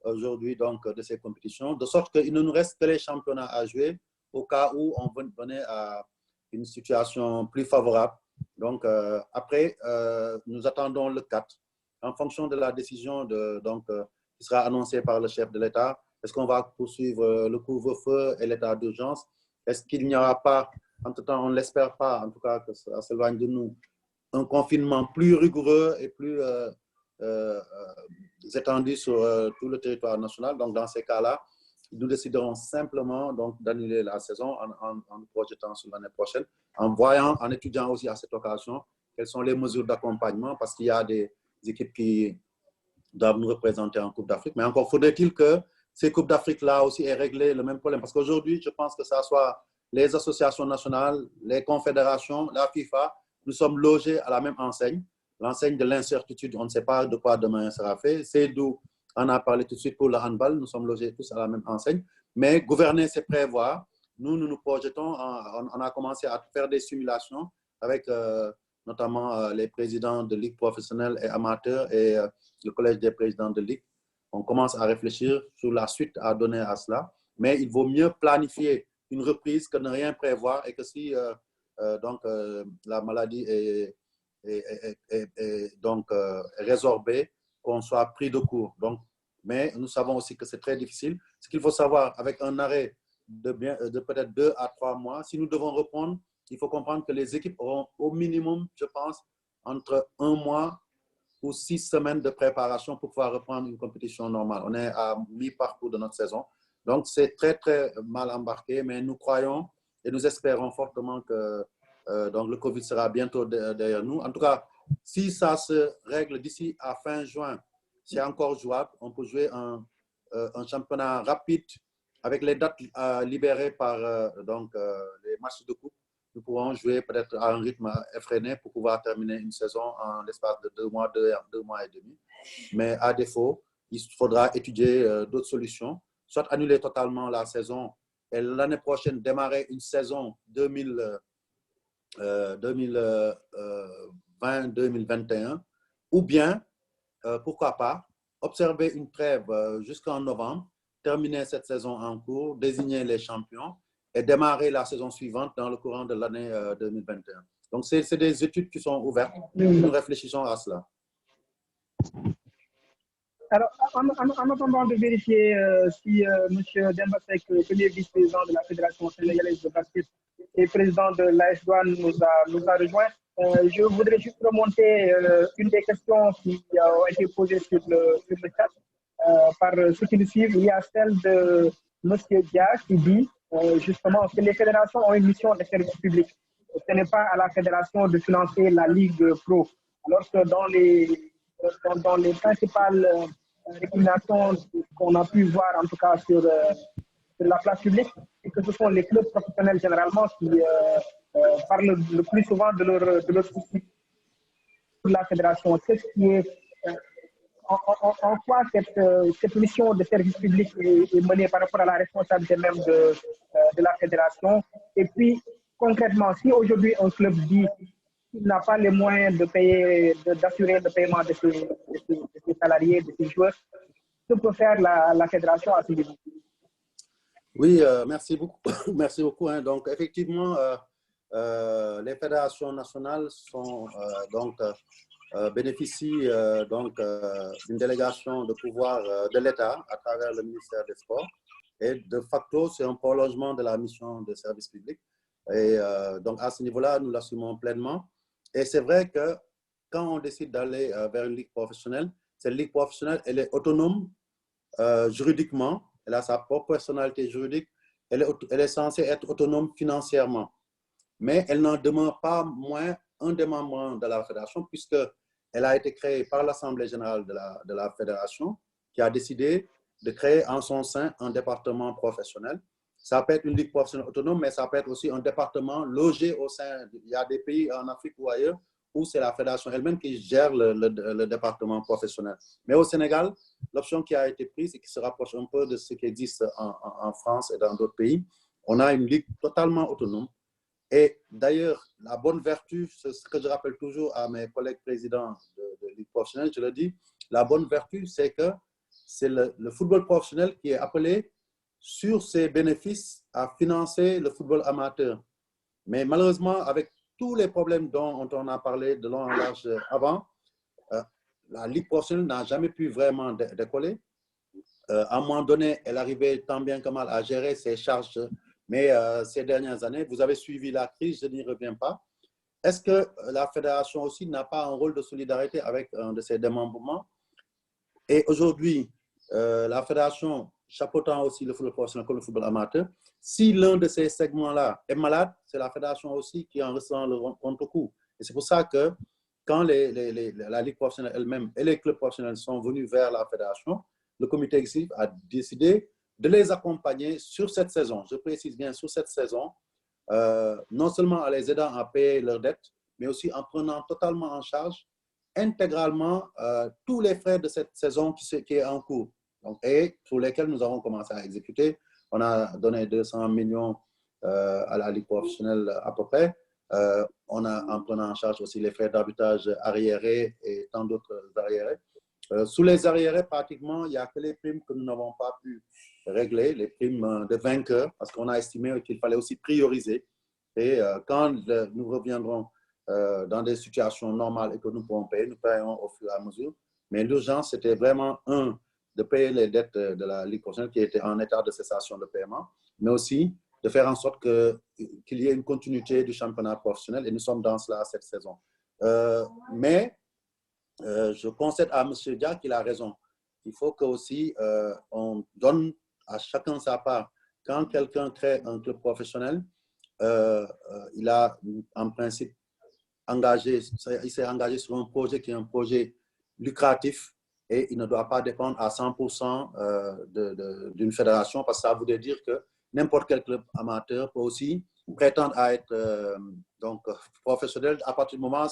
aujourd'hui de ces compétitions, de sorte qu'il ne nous reste que les championnats à jouer au cas où on venait à une situation plus favorable. Donc, après, nous attendons le 4. En fonction de la décision qui sera annoncée par le chef de l'État, est-ce qu'on va poursuivre le couvre-feu et l'état d'urgence? Est-ce qu'il n'y aura pas, entre-temps, on ne l'espère pas, en tout cas que ça s'éloigne de nous, un confinement plus rigoureux et plus étendu sur tout le territoire national? Donc, dans ces cas-là, nous déciderons simplement d'annuler la saison en nous projetant sur l'année prochaine, en étudiant aussi à cette occasion quelles sont les mesures d'accompagnement, parce qu'il y a des équipes qui doivent nous représenter en Coupe d'Afrique. Mais encore faudrait-il que ces Coupes d'Afrique-là aussi aient réglé le même problème. Parce qu'aujourd'hui, je pense que ça soit les associations nationales, les confédérations, la FIFA, nous sommes logés à la même enseigne, l'enseigne de l'incertitude. On ne sait pas de quoi demain sera fait. C'est d'où on a parlé tout de suite pour le handball. Nous sommes logés tous à la même enseigne. Mais gouverner, c'est prévoir. Nous projetons. On a commencé à faire des simulations avec notamment les présidents de ligues professionnelles et amateurs et le collège des présidents de ligue. On commence à réfléchir sur la suite à donner à cela. Mais il vaut mieux planifier une reprise que ne rien prévoir, et que si la maladie est résorbée, qu'on soit pris de court. Mais nous savons aussi que c'est très difficile. Ce qu'il faut savoir, avec un arrêt de peut-être 2 à 3 mois, si nous devons reprendre, il faut comprendre que les équipes auront au minimum, je pense, entre 1 mois ou 6 semaines de préparation pour pouvoir reprendre une compétition normale. On est à mi-parcours de notre saison. Donc, c'est très, très mal embarqué, mais nous croyons et nous espérons fortement que le Covid sera bientôt derrière nous. En tout cas, si ça se règle d'ici à fin juin, c'est encore jouable. On peut jouer un championnat rapide avec les dates libérées par les matchs de coupe. Nous pourrons jouer peut-être à un rythme effréné pour pouvoir terminer une saison en l'espace de 2 mois, 2 mois et demi. Mais à défaut, il faudra étudier d'autres solutions, soit annuler totalement la saison et l'année prochaine démarrer une saison 2020-2021, ou bien, pourquoi pas, observer une trêve jusqu'en novembre, terminer cette saison en cours, désigner les champions et démarrer la saison suivante dans le courant de l'année 2021. Donc, c'est des études qui sont ouvertes. Nous réfléchissons à cela. Alors, en attendant de vérifier si M. Demba Seck, premier vice-président de la Fédération sénégalaise de basket et président de l'AS Douanes, nous a rejoint, je voudrais juste remonter une des questions qui ont été posées sur le chat par ceux qui nous suivent. Il y a celle de M. Dia qui dit justement que les fédérations ont une mission de service public. Ce n'est pas à la fédération de financer la Ligue Pro. Alors que dans les principales récriminations qu'on a pu voir, en tout cas sur la place publique, et que ce sont les clubs professionnels généralement qui parlent le plus souvent de leur souci pour la fédération. Qu'est-ce qui est, en quoi cette mission de service public est menée par rapport à la responsabilité même de la fédération? Et puis, concrètement, si aujourd'hui un club dit qu'il n'a pas les moyens d'assurer le paiement de ses salariés, de ses joueurs, que peut faire la fédération à ce niveau? Oui, merci beaucoup. Merci beaucoup. Donc, effectivement, les fédérations nationales bénéficient d'une délégation de pouvoir de l'État à travers le ministère des Sports. Et de facto, c'est un prolongement de la mission de service public. Et donc, à ce niveau-là, nous l'assumons pleinement. Et c'est vrai que quand on décide d'aller vers une ligue professionnelle, cette ligue professionnelle, elle est autonome juridiquement, elle a sa propre personnalité juridique, elle est censée être autonome financièrement. Mais elle n'en demeure pas moins un des membres de la fédération, puisqu'elle a été créée par l'Assemblée générale de la fédération, qui a décidé de créer en son sein un département professionnel. Ça peut être une ligue professionnelle autonome, mais ça peut être aussi un département logé au sein. Il y a des pays en Afrique ou ailleurs où c'est la fédération elle-même qui gère le département professionnel. Mais au Sénégal, l'option qui a été prise et qui se rapproche un peu de ce qui existe en France et dans d'autres pays, on a une ligue totalement autonome. Et d'ailleurs, la bonne vertu, c'est ce que je rappelle toujours à mes collègues présidents de ligue professionnelle, je le dis, la bonne vertu, c'est que c'est le football professionnel qui est appelé sur ses bénéfices à financer le football amateur. Mais malheureusement, avec tous les problèmes dont on a parlé de long en large avant, la ligue professionnelle n'a jamais pu vraiment décoller. À un moment donné, elle arrivait tant bien que mal à gérer ses charges, mais ces dernières années, vous avez suivi la crise, je n'y reviens pas. Est-ce que la fédération aussi n'a pas un rôle de solidarité avec un de ses démembrements? Et aujourd'hui, la fédération chapeautant aussi le football professionnel comme le football amateur, si l'un de ces segments-là est malade, c'est la fédération aussi qui en ressent le contre-coup. Et c'est pour ça que quand la ligue professionnelle elle-même et les clubs professionnels sont venus vers la fédération, le comité exécutif a décidé de les accompagner sur cette saison. Je précise bien sur cette saison, non seulement en les aidant à payer leurs dettes, mais aussi en prenant totalement en charge intégralement tous les frais de cette saison qui est en cours. Donc, et pour lesquels nous avons commencé à exécuter. On a donné 200 millions à la ligue professionnelle à peu près. On a en prenant en charge aussi les frais d'arbitrage arriérés et tant d'autres arriérés. Sous les arriérés, pratiquement, il n'y a que les primes que nous n'avons pas pu régler, les primes de vainqueurs, parce qu'on a estimé qu'il fallait aussi prioriser. Et quand nous reviendrons dans des situations normales et que nous pourrons payer, nous payerons au fur et à mesure. Mais l'urgence, c'était vraiment, de payer les dettes de la Ligue professionnelle qui était en état de cessation de paiement, mais aussi de faire en sorte qu'il y ait une continuité du championnat professionnel et nous sommes dans cela cette saison. Mais je concède à M. Dia qu'il a raison. Il faut que aussi on donne à chacun sa part. Quand quelqu'un crée un club professionnel, il a en principe il s'est engagé sur un projet qui est un projet lucratif et il ne doit pas dépendre à 100% d'une fédération parce que ça voudrait dire que n'importe quel club amateur peut aussi prétendre à être donc professionnel à partir du moment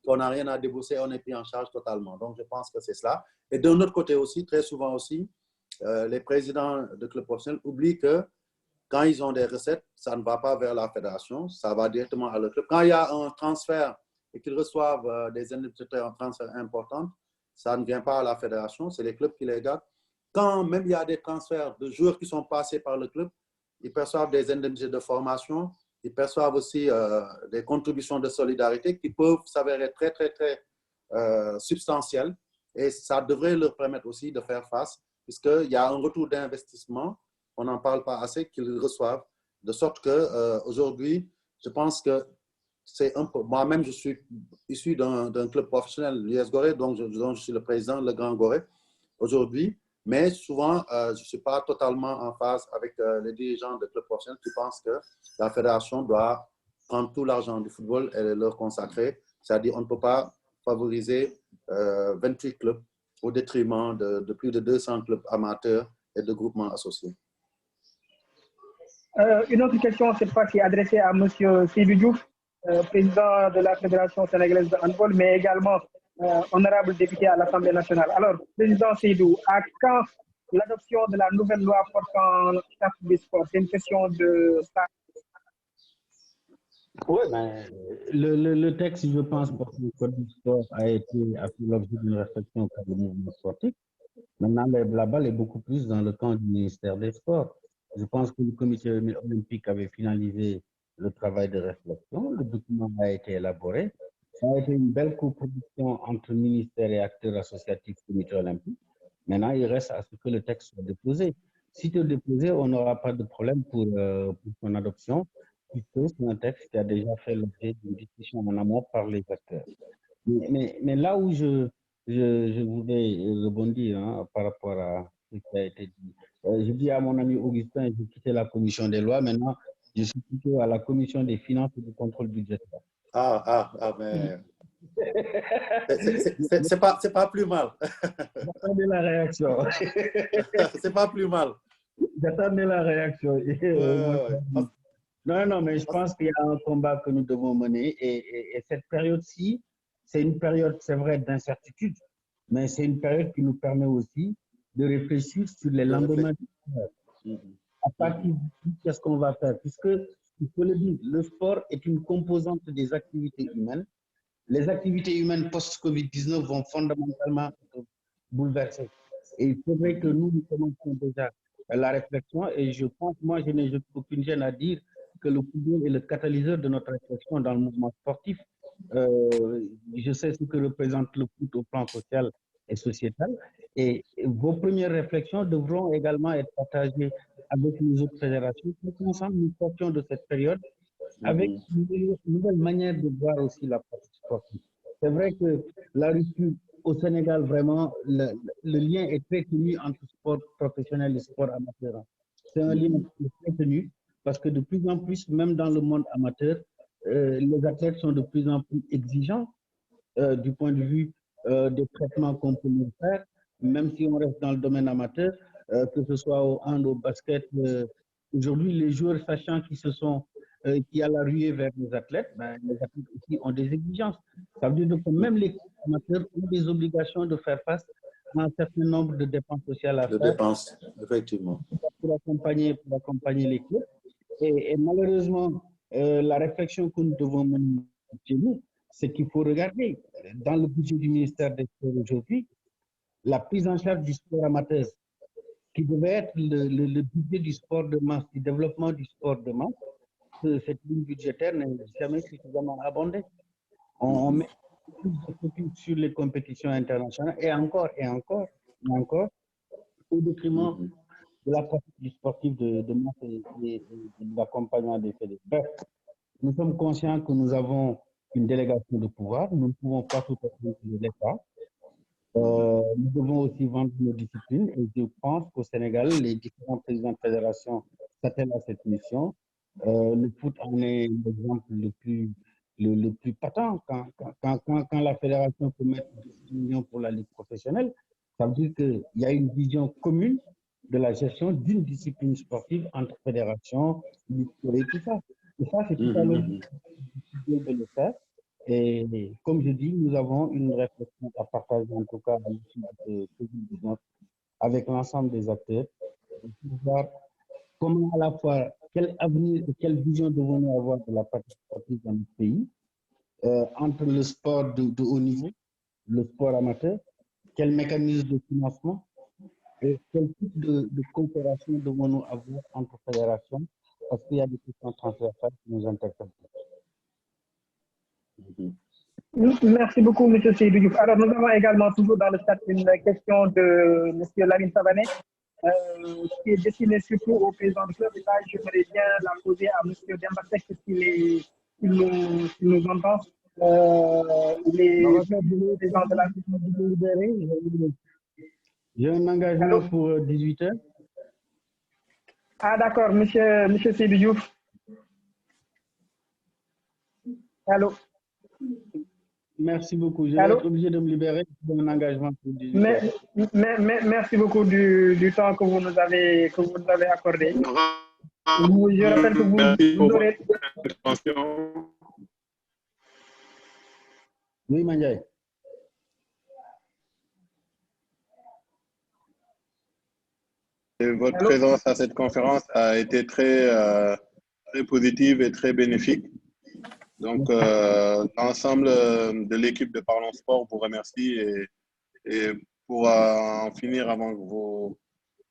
qu'on n'a rien à débourser, on est pris en charge totalement. Donc je pense que c'est cela. Et d'un autre côté aussi, très souvent aussi, les présidents de clubs professionnels oublient que quand ils ont des recettes, ça ne va pas vers la fédération, ça va directement à le club. Quand il y a un transfert et qu'ils reçoivent des indemnités en transfert importantes, ça ne vient pas à la fédération, c'est les clubs qui les gardent. Quand même il y a des transferts de joueurs qui sont passés par le club, ils perçoivent des indemnités de formation, ils perçoivent aussi des contributions de solidarité qui peuvent s'avérer très, très, très substantielles. Et ça devrait leur permettre aussi de faire face, puisqu'il y a un retour d'investissement, on n'en parle pas assez, qu'ils reçoivent. De sorte qu'aujourd'hui, je pense que c'est un peu... Moi-même, je suis issu d'un club professionnel, l'US Gorée, dont je suis le président, le Grand Gorée, aujourd'hui. Mais souvent, je ne suis pas totalement en phase avec les dirigeants de clubs professionnels qui pensent que la fédération doit prendre tout l'argent du football et leur consacrer. C'est-à-dire qu'on ne peut pas favoriser 28 clubs au détriment de plus de 200 clubs amateurs et de groupements associés. Une autre question, cette fois-ci adressée à M. Seydou Diouf, président de la Fédération sénégalaise de handball, mais également honorable député à l'Assemblée nationale. Alors, président Seydou, à quand l'adoption de la nouvelle loi portant charte du sport? C'est une question de... Oui, ben, le texte, je pense, pour le code du sport a fait l'objet d'une réflexion par le mouvement sportif. Maintenant, la balle est beaucoup plus dans le camp du ministère des Sports. Je pense que le comité olympique avait finalisé le travail de réflexion. Le document a été élaboré. Ça a été une belle coproduction entre ministère et acteurs associatifs du comité olympique. Maintenant, il reste à ce que le texte soit déposé. Si c'est déposé, on n'aura pas de problème pour son adoption, puisque c'est un texte qui a déjà fait l'objet d'une discussion en amont par les acteurs. Mais là où je voudrais rebondir par rapport à ce qui a été dit. Je dis à mon ami Augustin, j'ai quitté la commission des lois. Maintenant, je suis plutôt à la commission des finances et du contrôle budgétaire. Mais c'est pas plus mal. J'attendais la réaction. C'est pas plus mal. J'attendais la réaction. Non, non, mais je pense qu'il y a un combat que nous devons mener et cette période-ci, c'est une période, c'est vrai, d'incertitude, mais c'est une période qui nous permet aussi de réfléchir sur les De lendemains. réfléchir. À partir de qu'est-ce qu'on va faire, puisque, il faut le dire, le sport est une composante des activités humaines. Les activités humaines post-Covid-19 vont fondamentalement être bouleversées. Et il faudrait que nous commencions déjà la réflexion. Et je pense, moi, je n'ai aucune gêne à dire que le football est le catalyseur de notre réflexion dans le mouvement sportif. Je sais ce que représente le foot au plan social et sociétal. Et vos premières réflexions devront également être partagées avec les autres fédérations pour qu'ensemble nous sortions de cette période avec une nouvelle manière de voir aussi la pratique sportive. C'est vrai que la rupture au Sénégal, vraiment, le lien est très tenu entre sport professionnel et sport amateur. C'est un lien qui est très tenu parce que de plus en plus, même dans le monde amateur, les athlètes sont de plus en plus exigeants du point de vue des traitements qu'on peut leur faire, même si on reste dans le domaine amateur, que ce soit au hand, au basket. Aujourd'hui, les joueurs sachant qui a la ruée vers les athlètes, ben, les athlètes aussi ont des exigences. Ça veut dire que même les amateurs ont des obligations de faire face à un certain nombre de dépenses sociales à De faire dépenses, effectivement. pour accompagner les clubs. Et malheureusement, la réflexion que nous devons mener chez nous, c'est qu'il faut regarder dans le budget du ministère des Sports aujourd'hui, la prise en charge du sport amateur, qui devait être le budget du sport de masse, du développement du sport de masse. Cette ligne budgétaire n'est jamais suffisamment abondée. On met plus de focus sur les compétitions internationales et encore, au détriment de la pratique du sportif de masse et de l'accompagnement des fédérations. Bref, nous sommes conscients que nous avons une délégation de pouvoir. Nous ne pouvons pas tout faire de l'État. Nous devons aussi vendre nos disciplines et je pense qu'au Sénégal, les différents présidents de fédération s'attellent à cette mission. Le foot en est l'exemple le plus patent. Quand la fédération peut mettre 10 millions pour la ligue professionnelle, ça veut dire qu'il y a une vision commune de la gestion d'une discipline sportive entre fédérations, et tout ça. Et ça, c'est tout à l'heure de le faire. Et comme je dis, nous avons une réflexion à partager, en tout cas à l'issue de Covid-19, avec l'ensemble des acteurs, pour voir comment à la fois, quel avenir et quelle vision devons-nous avoir de la pratique sportive dans notre pays, entre le sport de haut niveau, le sport amateur, quel mécanisme de financement et quel type de coopération devons-nous avoir entre fédérations, parce qu'il y a des questions transversales qui nous interpellent. Merci beaucoup, M. Seydou Diouf. Alors, nous avons également toujours dans le chat une question de M. Lamine Savané, qui est destinée surtout au président du club. Et là, j'aimerais bien la poser à M. Dembatek, s'il nous entend. Il est président de la... J'ai un engagement pour 18 h. Ah, d'accord, monsieur Seydou Diouf. Allô? Merci beaucoup. Je vais être obligé de me libérer pour un engagement pour 18 h. Merci beaucoup du temps que vous nous avez accordé. Je rappelle que vous aurez... Oui, Mandiaye. Votre présence à cette conférence a été très positive et très bénéfique. Donc, l'ensemble de l'équipe de Parlons Sport vous remercie et pour en finir avant que vous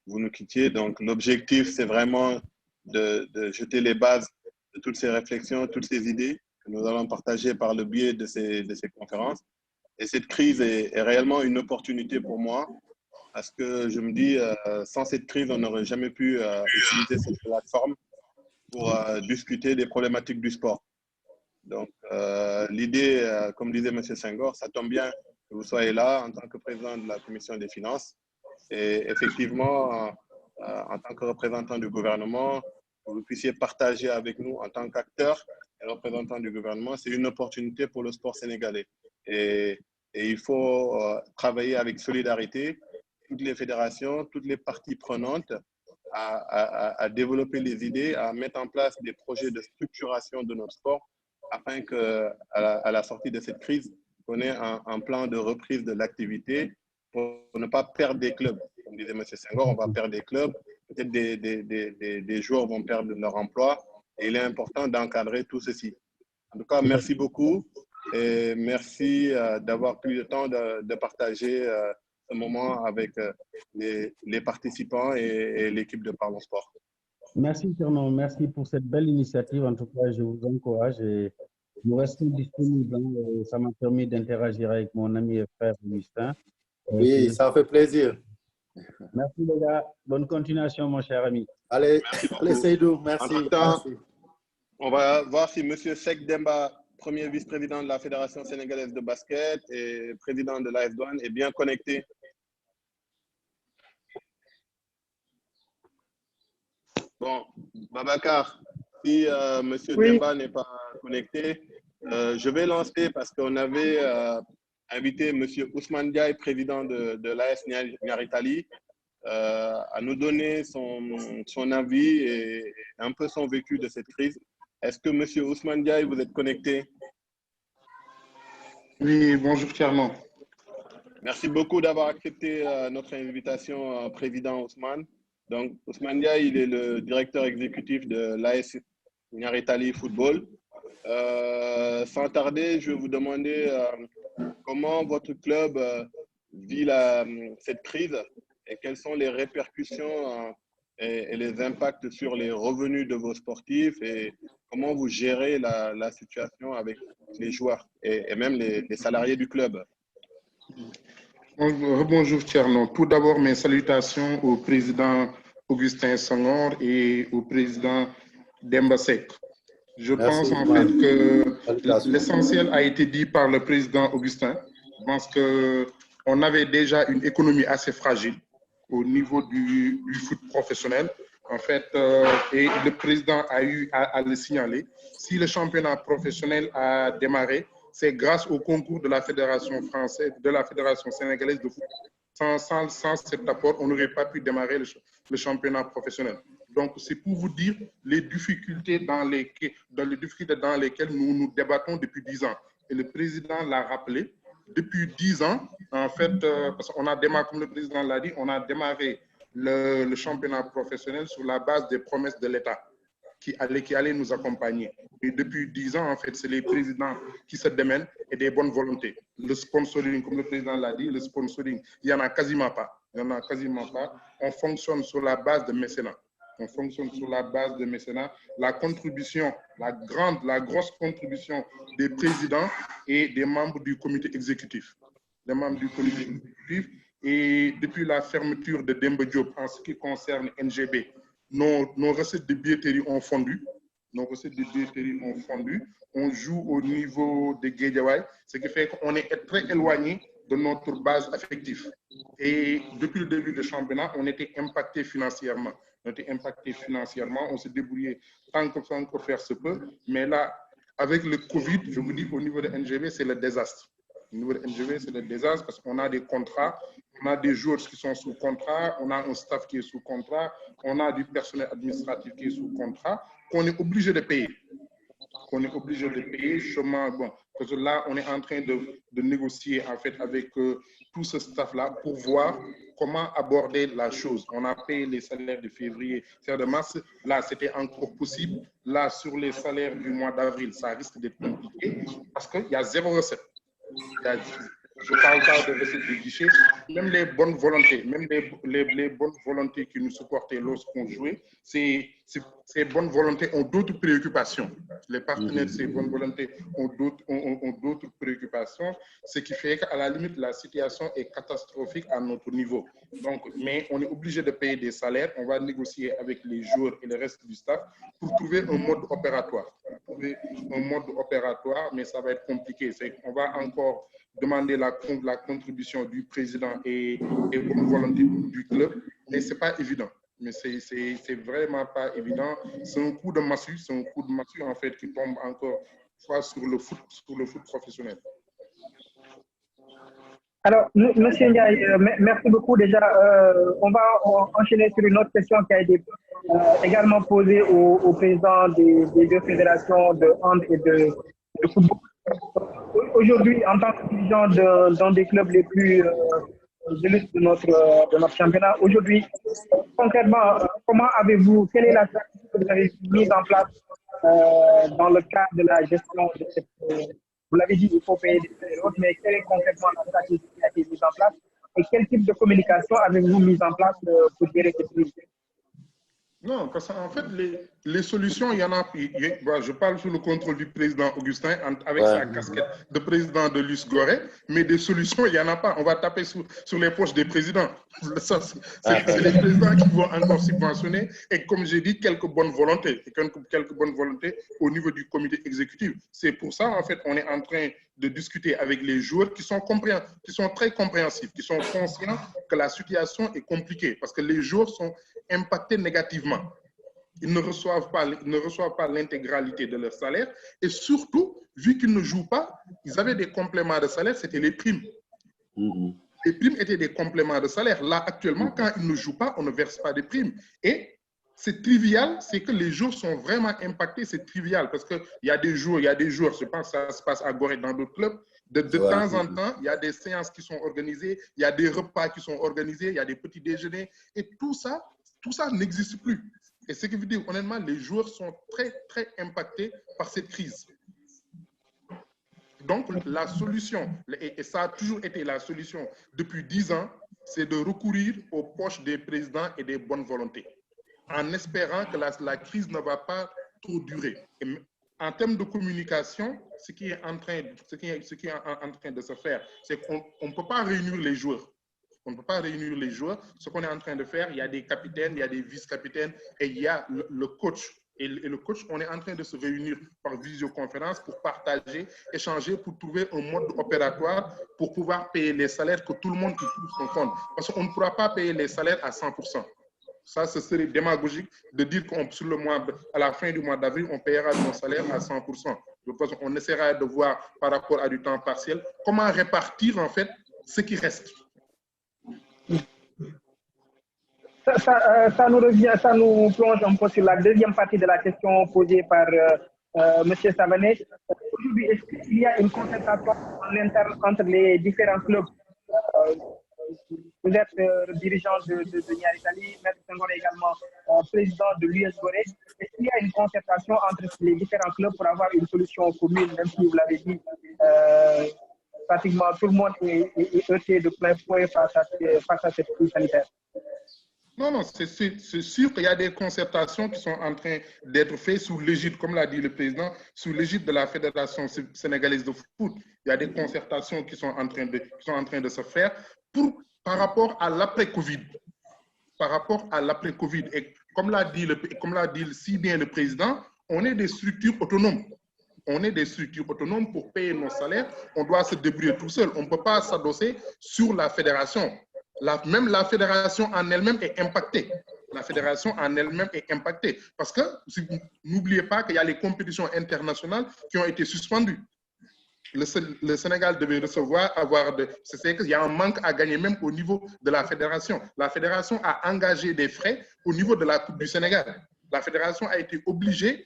nous quittiez. Donc, l'objectif, c'est vraiment de jeter les bases de toutes ces réflexions, toutes ces idées que nous allons partager par le biais de ces conférences. Et cette crise est réellement une opportunité pour moi parce que je me dis, sans cette crise, on n'aurait jamais pu utiliser cette plateforme pour discuter des problématiques du sport. Donc, l'idée, comme disait M. Senghor, ça tombe bien que vous soyez là en tant que président de la Commission des finances. Et effectivement, en tant que représentant du gouvernement, que vous puissiez partager avec nous en tant qu'acteur et représentant du gouvernement, c'est une opportunité pour le sport sénégalais. Et il faut travailler avec solidarité, toutes les fédérations, toutes les parties prenantes, à développer les idées, à mettre en place des projets de structuration de notre sport afin qu'à la sortie de cette crise, on ait un plan de reprise de l'activité pour ne pas perdre des clubs. Comme disait M. Senghor, on va perdre des clubs, peut-être des joueurs vont perdre leur emploi et il est important d'encadrer tout ceci. En tout cas, merci beaucoup et merci d'avoir pris le temps de partager ce moment avec les participants et l'équipe de Parlons Sport. Merci, Fernand. Merci pour cette belle initiative. En tout cas, je vous encourage et nous restons disponibles. Ça m'a permis d'interagir avec mon ami et frère Augustin. Oui, ça fait plaisir. Merci, les gars. Bonne continuation, mon cher ami. Allez, Seydou, merci. En tout temps, on va voir si M. Sek Demba, premier vice-président de la Fédération sénégalaise de basket et président de l'AS Douanes, est bien connecté. Bon, Babacar, si M. Demba n'est pas connecté, je vais lancer parce qu'on avait invité M. Ousmane Diaye, président de l'AS Niaritali, à nous donner son avis et un peu son vécu de cette crise. Est-ce que M. Ousmane Diaye, vous êtes connecté? Oui, bonjour Fernand. Merci beaucoup d'avoir accepté notre invitation, Président Ousmane. Donc, Ousmane Diaye, il est le directeur exécutif de l'AS Niaritali Football. Sans tarder, je vais vous demander comment votre club vit cette crise et quelles sont les répercussions et les impacts sur les revenus de vos sportifs et comment vous gérez la situation avec les joueurs et même les salariés du club. Bonjour Fernand. Tout d'abord, mes salutations au président Augustin Senghor et au président Demba Sek. Je pense en fait que l'essentiel a été dit par le président Augustin. Je pense qu'on avait déjà une économie assez fragile au niveau du foot professionnel. En fait, et le président a eu à le signaler. Si le championnat professionnel a démarré, c'est grâce au concours de la Fédération française, de la Fédération sénégalaise de foot. Sans cet apport, on n'aurait pas pu démarrer le championnat professionnel. Donc, c'est pour vous dire les difficultés dans lesquelles nous nous débattons depuis 10 ans. Et le président l'a rappelé. Depuis 10 ans, en fait, parce qu'on a démarré, comme le président l'a dit, on a démarré le championnat professionnel sur la base des promesses de l'État qui allait nous accompagner. Et depuis 10 ans, en fait, c'est les présidents qui se démènent et des bonnes volontés. Le sponsoring, comme le président l'a dit, le sponsoring, il n'y en a quasiment pas. Il n'y en a quasiment pas. On fonctionne sur la base de mécénat. On fonctionne sur la base de mécénat. La contribution, la grosse contribution des présidents et des membres du comité exécutif. Les membres du comité exécutif. Et depuis la fermeture de Demba Diop en ce qui concerne NGB, nos recettes de billetterie ont fondu. Nos recettes de billetterie ont fondu. On joue au niveau de Guédiawaye, ce qui fait qu'on est très éloigné de notre base affective. Et depuis le début du championnat, on était impacté financièrement. On s'est débrouillé tant que faire se peut. Mais là, avec le Covid, je vous dis, au niveau de NGB, c'est le désastre. Au niveau de NGB, c'est le désastre parce qu'on a des contrats, on a des joueurs qui sont sous contrat, on a un staff qui est sous contrat, on a du personnel administratif qui est sous contrat, qu'on est obligé de payer. Bon, parce que là, on est en train de négocier en fait avec tout ce staff-là pour voir comment aborder la chose. On a payé les salaires de février, de mars. Là, c'était encore possible. Là, sur les salaires du mois d'avril, ça risque d'être compliqué parce qu'il y a zéro recette. Je ne parle pas de recettes de guichet, même les bonnes volontés, les bonnes volontés qui nous supportaient lorsqu'on jouait, ces bonnes volontés ont d'autres préoccupations. Les partenaires de ces bonnes volontés ont d'autres préoccupations, ce qui fait qu'à la limite, la situation est catastrophique à notre niveau. Donc, mais on est obligé de payer des salaires, on va négocier avec les joueurs et le reste du staff pour trouver un mode opératoire. Mais ça va être compliqué. On va encore demander la contribution du président et bonne volonté du club, mais ce n'est pas évident. Mais c'est vraiment pas évident. C'est un coup de massue, en fait qui tombe encore fois sur le foot professionnel. Alors, Monsieur Ndiaye, merci beaucoup. Déjà, on va enchaîner sur une autre question qui a été également posée au président des deux fédérations de hand et de football. Aujourd'hui, en tant que dirigeant d'un des clubs les plus illustres de notre championnat, aujourd'hui, concrètement, comment avez-vous, quelle est la stratégie que vous avez mise en place dans le cadre de la gestion de cette. Vous l'avez dit, il faut payer des frais et autres, mais quelle est concrètement la stratégie qui a été mise en place et quel type de communication avez-vous mis en place pour gérer cette crise? Non, parce qu'en fait, les solutions, il y en a. Je parle sous le contrôle du président Augustin avec sa casquette de président de l'US Gorée, mais des solutions, il n'y en a pas. On va taper sur les poches des présidents. C'est les présidents qui vont encore subventionner. Et comme j'ai dit, quelques bonnes volontés au niveau du comité exécutif. C'est pour ça, en fait, on est en train de discuter avec les joueurs qui sont très compréhensifs, qui sont conscients que la situation est compliquée parce que les joueurs sont impactés négativement. Ils ne reçoivent pas l'intégralité de leur salaire et surtout, vu qu'ils ne jouent pas, ils avaient des compléments de salaire, c'était les primes. Les primes étaient des compléments de salaire. Là, actuellement, quand ils ne jouent pas, on ne verse pas de primes. Et c'est trivial, c'est que les joueurs sont vraiment impactés, c'est trivial parce qu'il y a des joueurs, je pense que ça se passe à Gorée dans d'autres clubs, de temps en temps, il y a des séances qui sont organisées, il y a des repas qui sont organisés, il y a des petits déjeuners et tout ça n'existe plus. Et ce qui veut dire, honnêtement, les joueurs sont très, très impactés par cette crise. Donc, la solution, et ça a toujours été la solution depuis 10 ans, c'est de recourir aux poches des présidents et des bonnes volontés, en espérant que la crise ne va pas trop durer. Et en termes de communication, ce qui est en train de se faire, c'est qu'on ne peut pas réunir les joueurs. On ne peut pas réunir les joueurs. Ce qu'on est en train de faire, il y a des capitaines, il y a des vice-capitaines et il y a le coach. Et le coach, on est en train de se réunir par visioconférence pour partager, échanger, pour trouver un mode opératoire pour pouvoir payer les salaires que tout le monde trouve son compte. Parce qu'on ne pourra pas payer les salaires à 100%. Ça, ce serait démagogique de dire qu'à la fin du mois d'avril, on paiera son salaire à 100%. On essaiera de voir par rapport à du temps partiel comment répartir en fait ce qui reste. Ça nous plonge un peu sur la deuxième partie de la question posée par M. Savané. Aujourd'hui, est-ce qu'il y a une concertation en interne entre les différents clubs? Vous êtes dirigeant de Niary Tally, M. Senghor est également président de l'US Gorée. Est-ce qu'il y a une concertation entre les différents clubs pour avoir une solution commune, même si vous l'avez dit, pratiquement tout le monde est heurté de plein fouet face à cette crise sanitaire? Non, c'est sûr qu'il y a des concertations qui sont en train d'être faites sous l'égide, comme l'a dit le président, sous l'égide de la Fédération sénégalaise de foot. Il y a des concertations qui sont en train de se faire par rapport à l'après-Covid. Par rapport à l'après-Covid. Et comme l'a dit si bien le président, on est des structures autonomes. On est des structures autonomes pour payer nos salaires. On doit se débrouiller tout seul. On ne peut pas s'adosser sur la fédération. Même la fédération en elle-même est impactée. La fédération en elle-même est impactée. Parce que n'oubliez pas qu'il y a les compétitions internationales qui ont été suspendues. Le Sénégal devait c'est qu'il y a un manque à gagner même au niveau de la fédération. La fédération a engagé des frais au niveau de la Coupe du Sénégal. La fédération a été obligée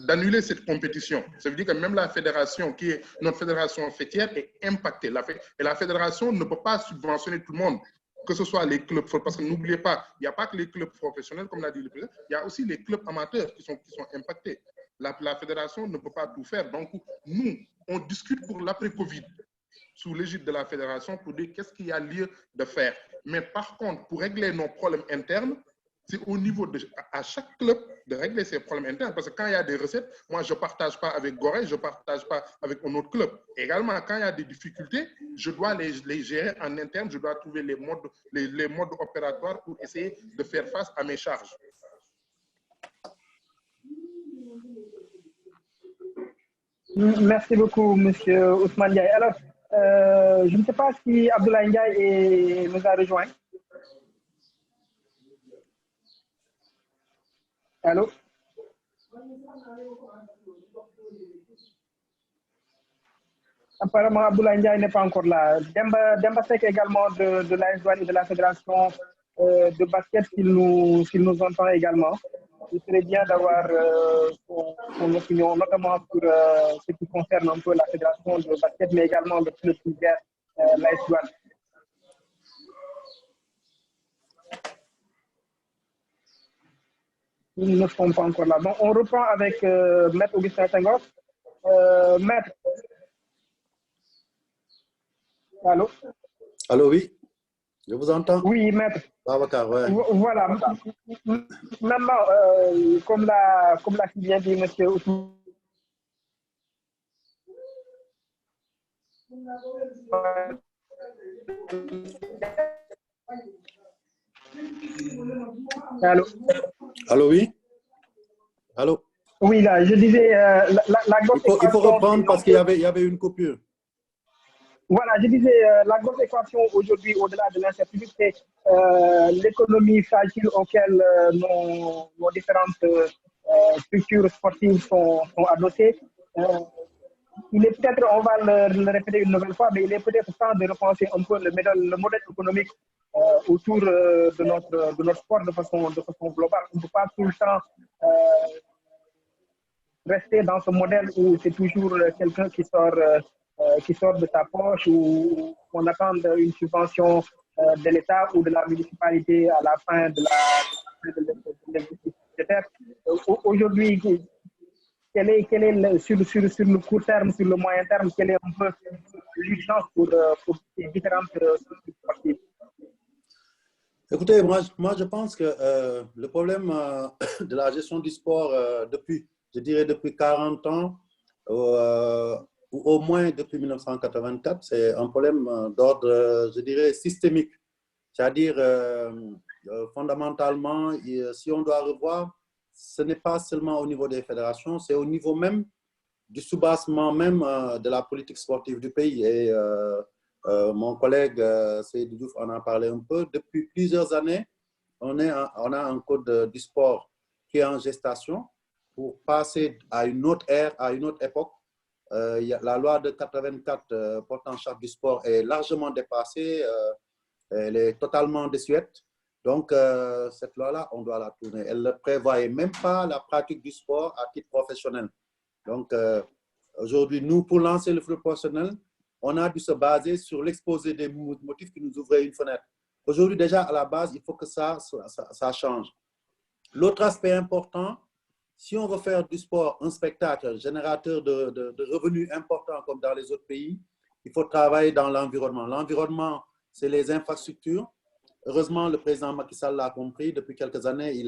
d'annuler cette compétition. Ça veut dire que même la fédération, qui est notre fédération fêtière, est impactée. Et la fédération ne peut pas subventionner tout le monde, que ce soit les clubs, parce que n'oubliez pas, il n'y a pas que les clubs professionnels, comme l'a dit le président, il y a aussi les clubs amateurs qui sont impactés. La fédération ne peut pas tout faire. Donc, nous, on discute pour l'après-Covid, sous l'égide de la fédération, pour dire qu'est-ce qu'il y a lieu de faire. Mais par contre, pour régler nos problèmes internes, c'est au niveau à chaque club de régler ses problèmes internes. Parce que quand il y a des recettes, moi, je ne partage pas avec Gorée, je ne partage pas avec un autre club. Également, quand il y a des difficultés, je dois les gérer en interne, je dois trouver les modes opératoires pour essayer de faire face à mes charges. Merci beaucoup, M. Ousmane Ndiaye. Alors, je ne sais pas si Abdoulaye Ndiaye nous a rejoint. Allô? Apparemment, Abdoulaye Ndiaye n'est pas encore là. Demba Seck également de l'AS Douanes et de la Fédération de basket, s'il nous entend également. Il serait bien d'avoir son opinion, notamment sur ce qui concerne un peu la Fédération de basket, mais également le club qui gère l'AS Douanes. Ils ne sont pas encore là. Donc, on reprend avec Maître Augustin Senghor. Maître. Allô? Allô, oui. Je vous entends. Oui, Maître. Babacar, ouais. Voilà. Maintenant, comme l'a si bien dit M. Allô? Allô, oui. Allô? Oui, là, je disais, la grosse il faut reprendre parce qu'il y avait une coupure. Voilà, je disais, la grosse équation aujourd'hui, au-delà de l'incertitude, c'est l'économie fragile auquel nos différentes structures sportives sont adossées. Il est peut-être, on va le répéter une nouvelle fois, mais il est peut-être temps de repenser un peu le modèle économique autour de notre sport de façon globale. On ne peut pas tout le temps rester dans ce modèle où c'est toujours quelqu'un qui sort de sa poche ou on attend une subvention de l'État ou de la municipalité à la fin de l'exercice budgétaire. Aujourd'hui, quel est sur le court terme, sur le moyen terme, quelle est un peu l'urgence pour ces différentes structures sportives? Écoutez, moi je pense que le problème de la gestion du sport depuis 40 ans, ou au moins depuis 1984, c'est un problème d'ordre, je dirais, systémique. C'est-à-dire, fondamentalement, si on doit revoir, ce n'est pas seulement au niveau des fédérations, c'est au niveau même du soubassement même de la politique sportive du pays. Et mon collègue Seydou Diouf en a parlé un peu. Depuis plusieurs années, on a un code du sport qui est en gestation pour passer à une autre ère, à une autre époque. La loi de 84 portant charte du sport est largement dépassée, elle est totalement désuète. Donc, cette loi-là, on doit la tourner. Elle ne prévoyait même pas la pratique du sport à titre professionnel. Donc, aujourd'hui, nous, pour lancer le football professionnel, on a dû se baser sur l'exposé des motifs qui nous ouvraient une fenêtre. Aujourd'hui, déjà, à la base, il faut que ça change. L'autre aspect important, si on veut faire du sport un spectacle générateur de revenus importants comme dans les autres pays, il faut travailler dans l'environnement. L'environnement, c'est les infrastructures. Heureusement, le président Macky Sall l'a compris. Depuis quelques années,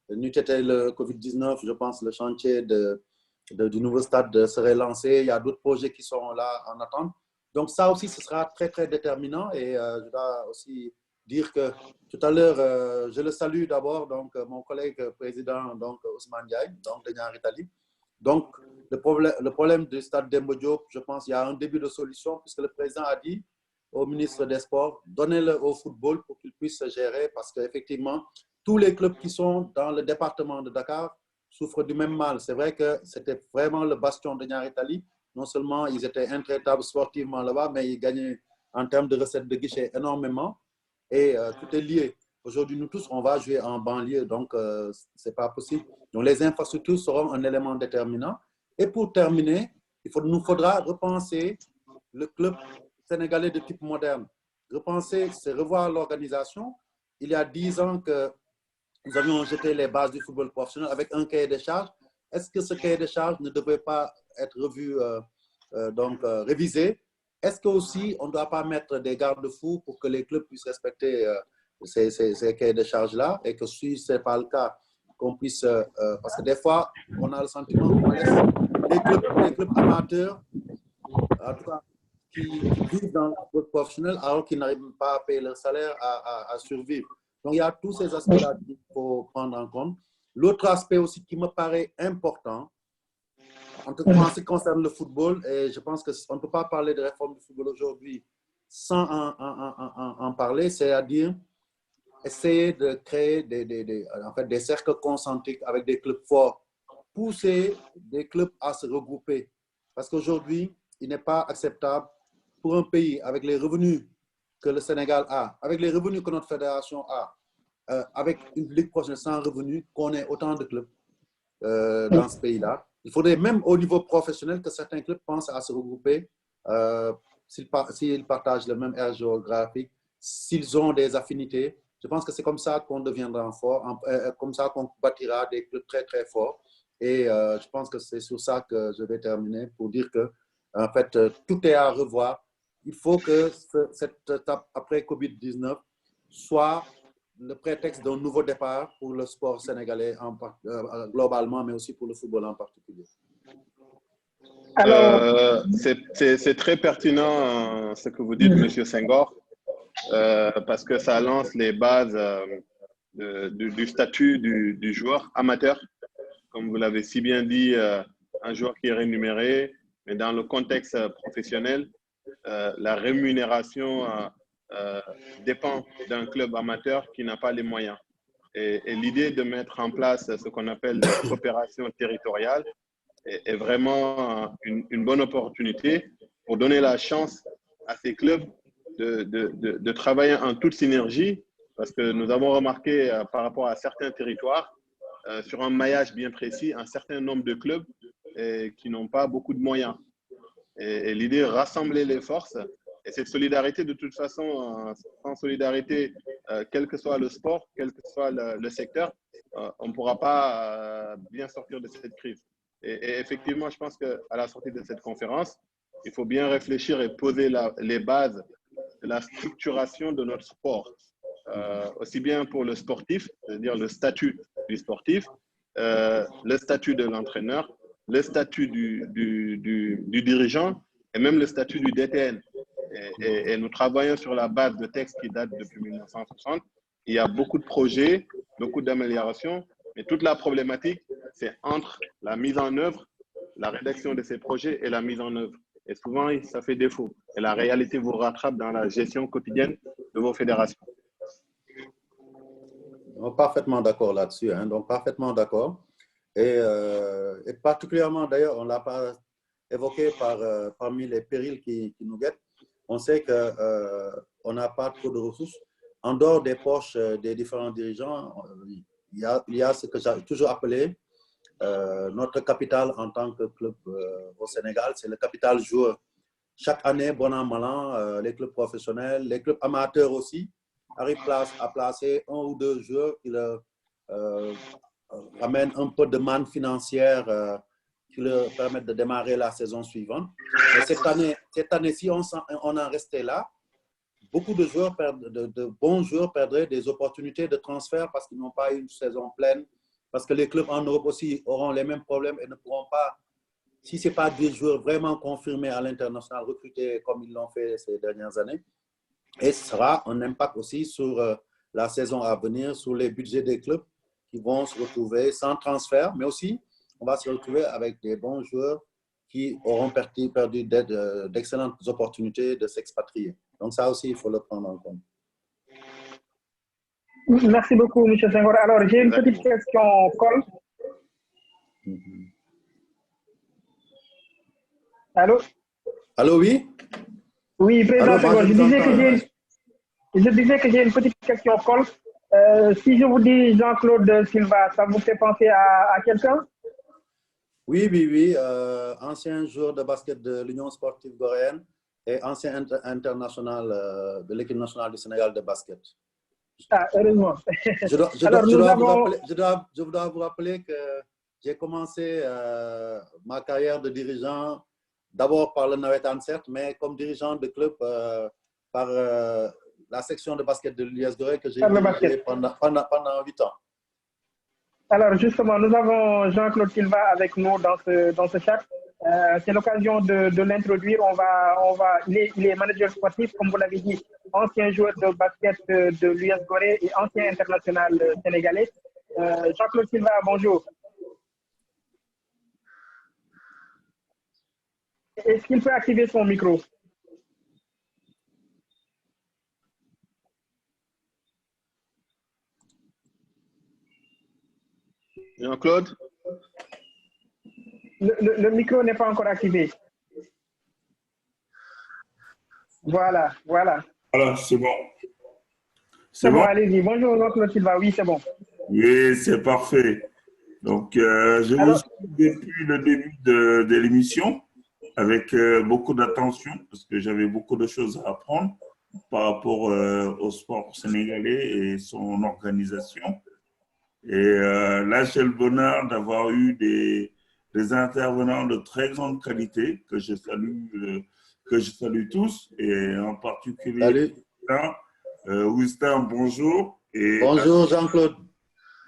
n'eût été le Covid-19, je pense, le chantier du nouveau stade serait lancé. Il y a d'autres projets qui sont là en attente. Donc ça aussi, ce sera très, très déterminant. Et je dois aussi dire que tout à l'heure, je le salue d'abord, donc mon collègue président, donc Ousmane Diaye, donc de Niary Tally. Donc le problème du stade Demba Diop, je pense qu'il y a un début de solution puisque le président a dit au ministre des Sports, donnez-le au football pour qu'il puisse se gérer parce qu'effectivement, tous les clubs qui sont dans le département de Dakar souffrent du même mal. C'est vrai que c'était vraiment le bastion de Niary Tally. Non seulement ils étaient intraitables sportivement là-bas, mais ils gagnaient en termes de recettes de guichet énormément. Et tout est lié. Aujourd'hui, nous tous, on va jouer en banlieue, donc ce n'est pas possible. Donc les infrastructures seront un élément déterminant. Et pour terminer, nous faudra repenser le club sénégalais de type moderne. Repenser, c'est revoir l'organisation. Il y a 10 ans que nous avions jeté les bases du football professionnel avec un cahier de charges. Est-ce que ce cahier de charges ne devrait pas être revu, révisé? Est-ce qu'aussi, on ne doit pas mettre des garde-fous pour que les clubs puissent respecter ces cahiers de charges-là et que si ce n'est pas le cas, qu'on puisse... parce que des fois, on a le sentiment qu'on laisse les clubs amateurs, en tout cas, qui vivent dans le football professionnel alors qu'ils n'arrivent pas à payer leur salaire, à survivre. Donc, il y a tous ces aspects-là qu'il faut prendre en compte. L'autre aspect aussi qui me paraît important, en tout cas en ce qui concerne le football, et je pense qu'on ne peut pas parler de réforme du football aujourd'hui sans en parler, c'est-à-dire essayer de créer des cercles concentriques avec des clubs forts, pousser des clubs à se regrouper. Parce qu'aujourd'hui, il n'est pas acceptable pour un pays avec les revenus que le Sénégal a, avec les revenus que notre fédération a, avec une ligue professionnelle sans revenus, qu'on ait autant de clubs dans ce pays-là. Il faudrait même au niveau professionnel que certains clubs pensent à se regrouper s'ils partagent le même aire géographique, s'ils ont des affinités. Je pense que c'est comme ça qu'on deviendra fort, comme ça qu'on bâtira des clubs très, très forts. Et je pense que c'est sur ça que je vais terminer pour dire que, en fait, tout est à revoir. Il faut que cette étape après Covid-19 soit le prétexte d'un nouveau départ pour le sport sénégalais globalement, mais aussi pour le football en particulier. C'est très pertinent ce que vous dites, M. Senghor, parce que ça lance les bases du statut du joueur amateur. Comme vous l'avez si bien dit, un joueur qui est rémunéré, mais dans le contexte professionnel, la rémunération dépend d'un club amateur qui n'a pas les moyens. Et l'idée de mettre en place ce qu'on appelle la coopération territoriale est vraiment une bonne opportunité pour donner la chance à ces clubs de travailler en toute synergie, parce que nous avons remarqué par rapport à certains territoires, sur un maillage bien précis, un certain nombre de clubs qui n'ont pas beaucoup de moyens. Et l'idée est de rassembler les forces. Et cette solidarité, de toute façon, sans solidarité, quel que soit le sport, quel que soit le secteur, on ne pourra pas bien sortir de cette crise. Et effectivement, je pense qu'à la sortie de cette conférence, il faut bien réfléchir et poser les bases de la structuration de notre sport. Aussi bien pour le sportif, c'est-à-dire le statut du sportif, le statut de l'entraîneur, le statut du dirigeant et même le statut du DTN. Et nous travaillons sur la base de textes qui datent depuis 1960. Il y a beaucoup de projets, beaucoup d'améliorations, mais toute la problématique, c'est entre la mise en œuvre, la rédaction de ces projets et la mise en œuvre. Et souvent, ça fait défaut. Et la réalité vous rattrape dans la gestion quotidienne de vos fédérations. Parfaitement d'accord là-dessus, hein, donc parfaitement d'accord. Et particulièrement, d'ailleurs, on ne l'a pas évoqué parmi les périls qui nous guettent. On sait qu'on n'a pas trop de ressources. En dehors des poches des différents dirigeants, il y a ce que j'ai toujours appelé notre capital en tant que club au Sénégal, c'est le capital joueur. Chaque année, bon an, mal an, les clubs professionnels, les clubs amateurs aussi, arrivent à placer 1 ou 2 joueurs qui leur ramènent un peu de manne financière qui leur permettent de démarrer la saison suivante. Mais cette année-ci, on en restait là. Beaucoup de joueurs, de bons joueurs perdraient des opportunités de transfert parce qu'ils n'ont pas eu une saison pleine, parce que les clubs en Europe aussi auront les mêmes problèmes et ne pourront pas, si ce n'est pas des joueurs vraiment confirmés à l'international, recrutés comme ils l'ont fait ces dernières années. Et ce sera un impact aussi sur la saison à venir, sur les budgets des clubs qui vont se retrouver sans transfert, mais aussi on va se retrouver avec des bons joueurs qui auront perdu d'excellentes opportunités de s'expatrier. Donc ça aussi, il faut le prendre en compte. Merci beaucoup, M. Senghor. Alors, j'ai une petite question, Cole. Allô? Allô, oui? Oui, Président Senghor, je disais que j'ai une petite question, Cole. Si je vous dis Jean-Claude Silva, ça vous fait penser à quelqu'un? Oui. Ancien joueur de basket de l'Union sportive goréenne et ancien international de l'équipe nationale du Sénégal de basket. Ah, heureusement. Je voudrais vous rappeler que j'ai commencé ma carrière de dirigeant d'abord par le Nawetan, certes, mais comme dirigeant de club par la section de basket de l'US Gorée que j'ai dirigé pendant 8 ans. Alors justement, nous avons Jean-Claude Silva avec nous dans ce chat. C'est l'occasion de l'introduire. Il est manager sportif, comme vous l'avez dit, ancien joueur de basket de l'US Gorée et ancien international sénégalais. Jean-Claude Silva, bonjour. Est-ce qu'il peut activer son micro? Jean-Claude? Le micro n'est pas encore activé. Voilà, voilà. Voilà, c'est bon. C'est bon, allez-y. Bonjour, Jean-Claude Silva. Oui, c'est bon. Oui, c'est parfait. Donc, je vous Alors, suis depuis le début de l'émission avec beaucoup d'attention parce que j'avais beaucoup de choses à apprendre par rapport au sport sénégalais et son organisation. Et là, j'ai le bonheur d'avoir eu des intervenants de très grande qualité que je salue tous, et en particulier Augustin, bonjour. Bonjour Jean-Claude.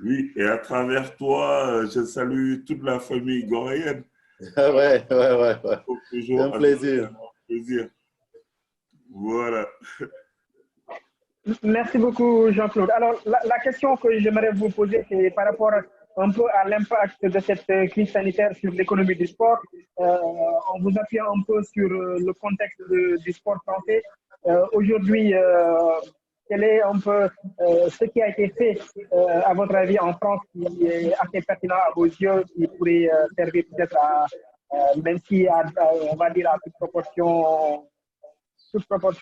Oui, et à travers toi, je salue toute la famille goréenne. Ouais. C'est un plaisir. Voilà. Merci beaucoup, Jean-Claude. Alors, la question que j'aimerais vous poser, c'est par rapport un peu à l'impact de cette crise sanitaire sur l'économie du sport, en vous appuyant un peu sur le contexte du sport français. Aujourd'hui, quel est un peu ce qui a été fait, à votre avis, en France, qui est assez pertinent à vos yeux, qui pourrait servir peut-être à, même si, on va dire, à toute proportion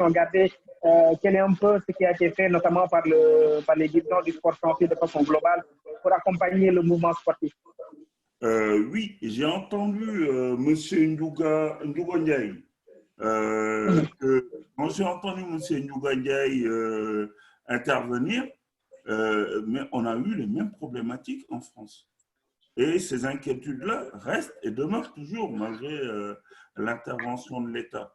gardée, quel est un peu ce qui a été fait, notamment par les dirigeants du sport français de façon globale, pour accompagner le mouvement sportif? Oui, j'ai entendu M. Ndouga Ndiaye. Quand j'ai entendu M. Ndouga Ndiaye intervenir, mais on a eu les mêmes problématiques en France. Et ces inquiétudes-là restent et demeurent toujours malgré l'intervention de l'État.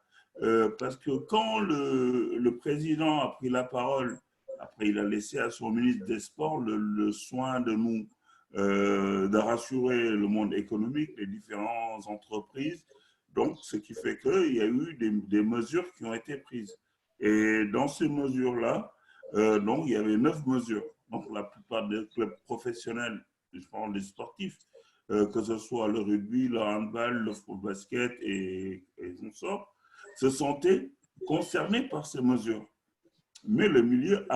Parce que quand le président a pris la parole, après il a laissé à son ministre des Sports le soin de rassurer le monde économique, les différentes entreprises. Donc, ce qui fait qu'il y a eu des mesures qui ont été prises. Et dans ces mesures-là, donc, il y avait 9 mesures. Donc, la plupart des clubs professionnels, je parle des sportifs, que ce soit le rugby, le handball, le football basket et consorts, se sentaient concernés par ces mesures. Mais le milieu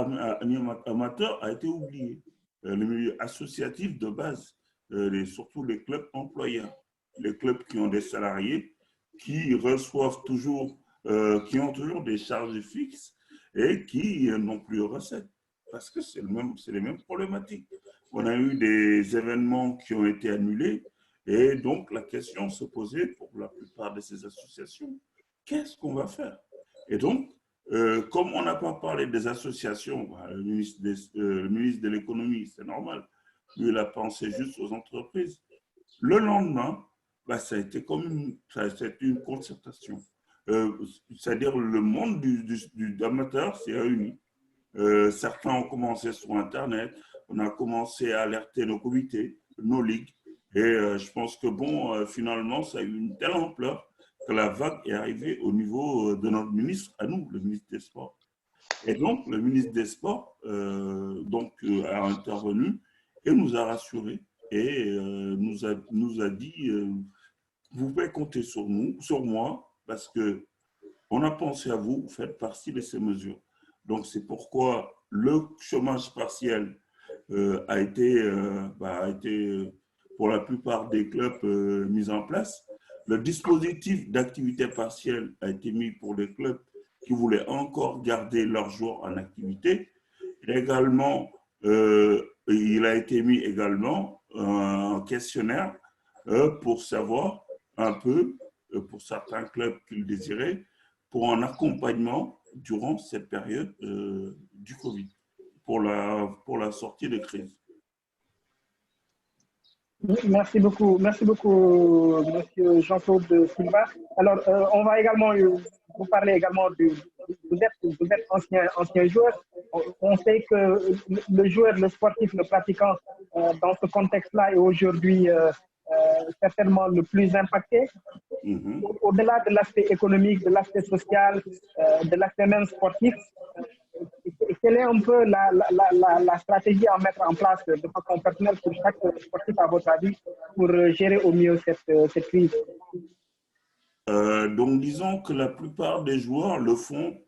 amateur a été oublié. Le milieu associatif de base, surtout les clubs employeurs, les clubs qui ont des salariés, qui reçoivent toujours, qui ont toujours des charges fixes et qui n'ont plus de recettes. Parce que c'est les mêmes problématiques. On a eu des événements qui ont été annulés et donc la question se posait pour la plupart de ces associations, qu'est-ce qu'on va faire? Et donc, comme on n'a pas parlé des associations, le ministre de l'économie, c'est normal, lui, il a pensé juste aux entreprises. Le lendemain, ça a été comme une concertation. C'est-à-dire le monde du amateur s'est réuni. Certains ont commencé sur Internet, on a commencé à alerter nos comités, nos ligues, et je pense que finalement, ça a eu une telle ampleur que la vague est arrivée au niveau de notre ministre, à nous, le ministre des Sports. Et donc, le ministre des Sports a intervenu et nous a rassurés et nous a dit vous pouvez compter sur moi, parce qu'on a pensé à vous, vous faites partie de ces mesures. Donc, c'est pourquoi le chômage partiel a été pour la plupart des clubs mis en place. Le dispositif d'activité partielle a été mis pour les clubs qui voulaient encore garder leurs joueurs en activité. Également, il a été mis également un questionnaire pour savoir un peu, pour certains clubs qui le désiraient, pour un accompagnement durant cette période du Covid, pour la sortie de crise. Merci beaucoup, Monsieur Jean-Claude Silva. Alors, on va également vous parler également vous êtes ancien joueur. On sait que le joueur, le sportif, le pratiquant, dans ce contexte-là est aujourd'hui certainement le plus impacté. Au-delà de l'aspect économique, de l'aspect social, de l'aspect même sportif, quelle est un peu la stratégie à mettre en place de façon personnelle pour chaque sportif, à votre avis, pour gérer au mieux cette crise? Donc, disons que la plupart des joueurs le font,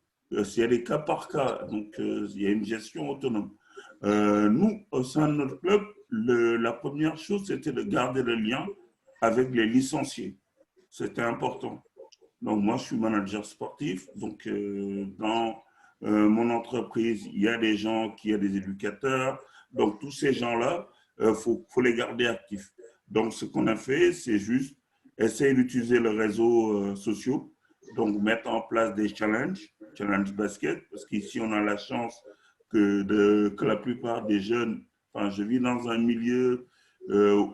c'est des cas par cas, donc il y a une gestion autonome. Nous, au sein de notre club, la première chose, c'était de garder le lien avec les licenciés. C'était important. Donc, moi, je suis manager sportif. Donc, dans mon entreprise, il y a des gens il y a des éducateurs. Donc, tous ces gens-là, faut les garder actifs. Donc, ce qu'on a fait, c'est juste essayer d'utiliser les réseaux sociaux. Donc, mettre en place des challenges basket, parce qu'ici, on a la chance que la plupart des jeunes, enfin, je vis dans un milieu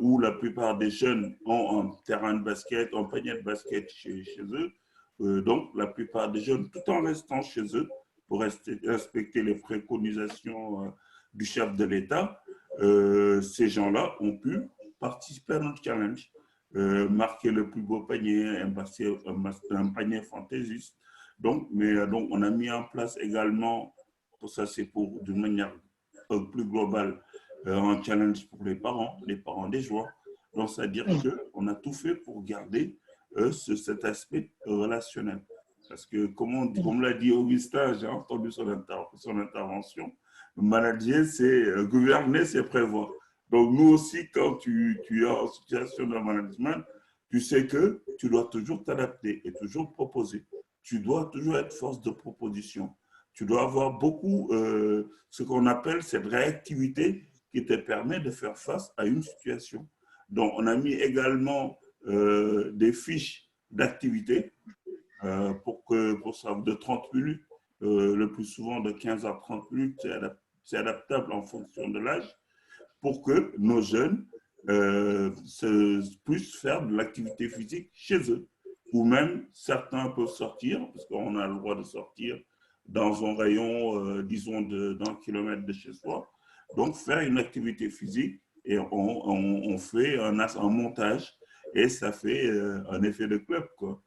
où la plupart des jeunes ont un terrain de basket, un panier de basket chez eux. Donc, la plupart des jeunes, tout en restant chez eux, pour respecter les préconisations du chef de l'État, ces gens-là ont pu participer à notre challenge. Marquer le plus beau panier, un panier fantaisiste. Donc, donc, on a mis en place également, pour ça c'est pour d'une manière plus globale, un challenge pour les parents des joueurs. Donc, c'est-à-dire qu'on a tout fait pour garder cet aspect relationnel. Parce que, comme l'a dit Augustin, j'ai entendu son intervention, manager, c'est gouverner, c'est prévoir. Donc, nous aussi, quand tu es en situation de management, tu sais que tu dois toujours t'adapter et toujours proposer. Tu dois toujours être force de proposition. Tu dois avoir beaucoup, ce qu'on appelle cette réactivité qui te permet de faire face à une situation. Donc, on a mis également des fiches d'activité pour ça, de 30 minutes, le plus souvent de 15 à 30 minutes, c'est adaptable en fonction de l'âge, pour que nos jeunes puissent faire de l'activité physique chez eux. Ou même, certains peuvent sortir, parce qu'on a le droit de sortir dans un rayon, disons, d'un kilomètre de chez soi. Donc, faire une activité physique et on fait un montage et ça fait un effet de club, quoi.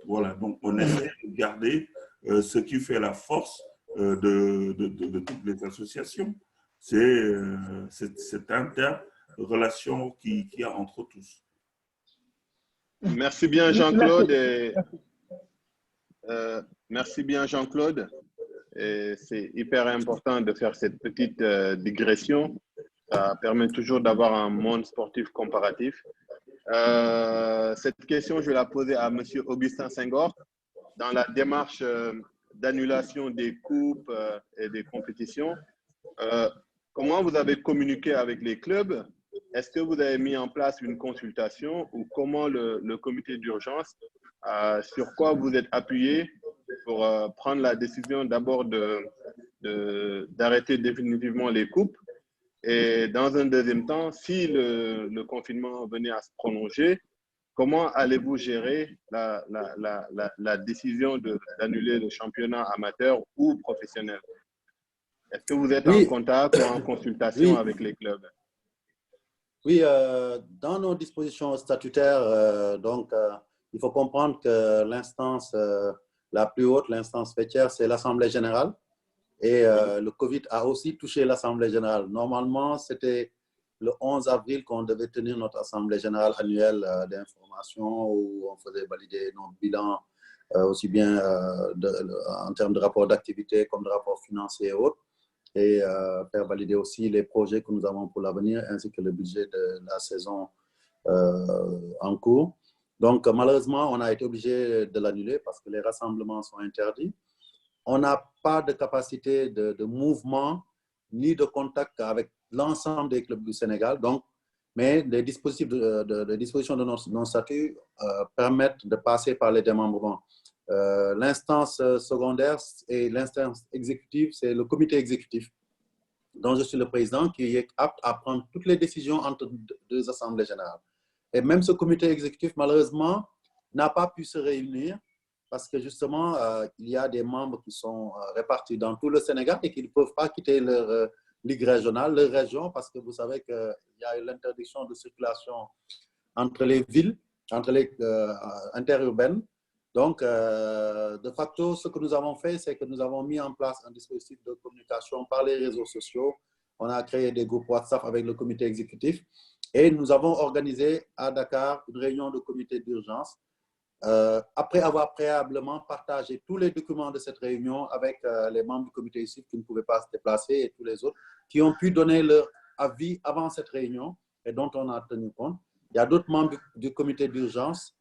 Voilà, donc on essaie de garder ce qui fait la force de toutes les associations. C'est cette interrelation qu'il y a entre tous. Merci bien, Jean-Claude. Merci bien, Jean-Claude. C'est hyper important de faire cette petite digression. Ça permet toujours d'avoir un monde sportif comparatif. Cette question, je vais la poser à M. Augustin Senghor. Dans la démarche d'annulation des coupes et des compétitions, comment vous avez communiqué avec les clubs? Est-ce que vous avez mis en place une consultation ou comment le comité d'urgence, sur quoi vous êtes appuyé pour prendre la décision d'abord d'arrêter définitivement les coupes? Et dans un deuxième temps, si le confinement venait à se prolonger, comment allez-vous gérer la décision d'annuler le championnat amateur ou professionnel? Est-ce que vous êtes en contact ou en consultation avec les clubs? Oui, dans nos dispositions statutaires, il faut comprendre que l'instance la plus haute, l'instance faîtière, c'est l'Assemblée générale. Et le Covid a aussi touché l'Assemblée générale. Normalement, c'était le 11 avril qu'on devait tenir notre Assemblée générale annuelle d'information où on faisait valider nos bilans, aussi bien en termes de rapport d'activité comme de rapport financier et autres, et faire valider aussi les projets que nous avons pour l'avenir ainsi que le budget de la saison en cours. Donc, malheureusement, on a été obligé de l'annuler parce que les rassemblements sont interdits. On n'a pas de capacité de mouvement ni de contact avec l'ensemble des clubs du Sénégal. Donc, mais les dispositifs de disposition de nos statuts permettent de passer par les démembrements. L'instance secondaire et l'instance exécutive, c'est le comité exécutif dont je suis le président qui est apte à prendre toutes les décisions entre deux assemblées générales. Et même ce comité exécutif, malheureusement, n'a pas pu se réunir parce que justement, il y a des membres qui sont répartis dans tout le Sénégal et qui ne peuvent pas quitter leur ligue régionale, leur région, parce que vous savez qu'il y a l'interdiction de circulation entre les villes, entre les interurbaines. Donc, de facto, ce que nous avons fait, c'est que nous avons mis en place un dispositif de communication par les réseaux sociaux. On a créé des groupes WhatsApp avec le comité exécutif et nous avons organisé à Dakar une réunion de comité d'urgence. Après avoir préalablement partagé tous les documents de cette réunion avec les membres du comité exécutif qui ne pouvaient pas se déplacer et tous les autres qui ont pu donner leur avis avant cette réunion et dont on a tenu compte. Il y a d'autres membres du comité d'urgence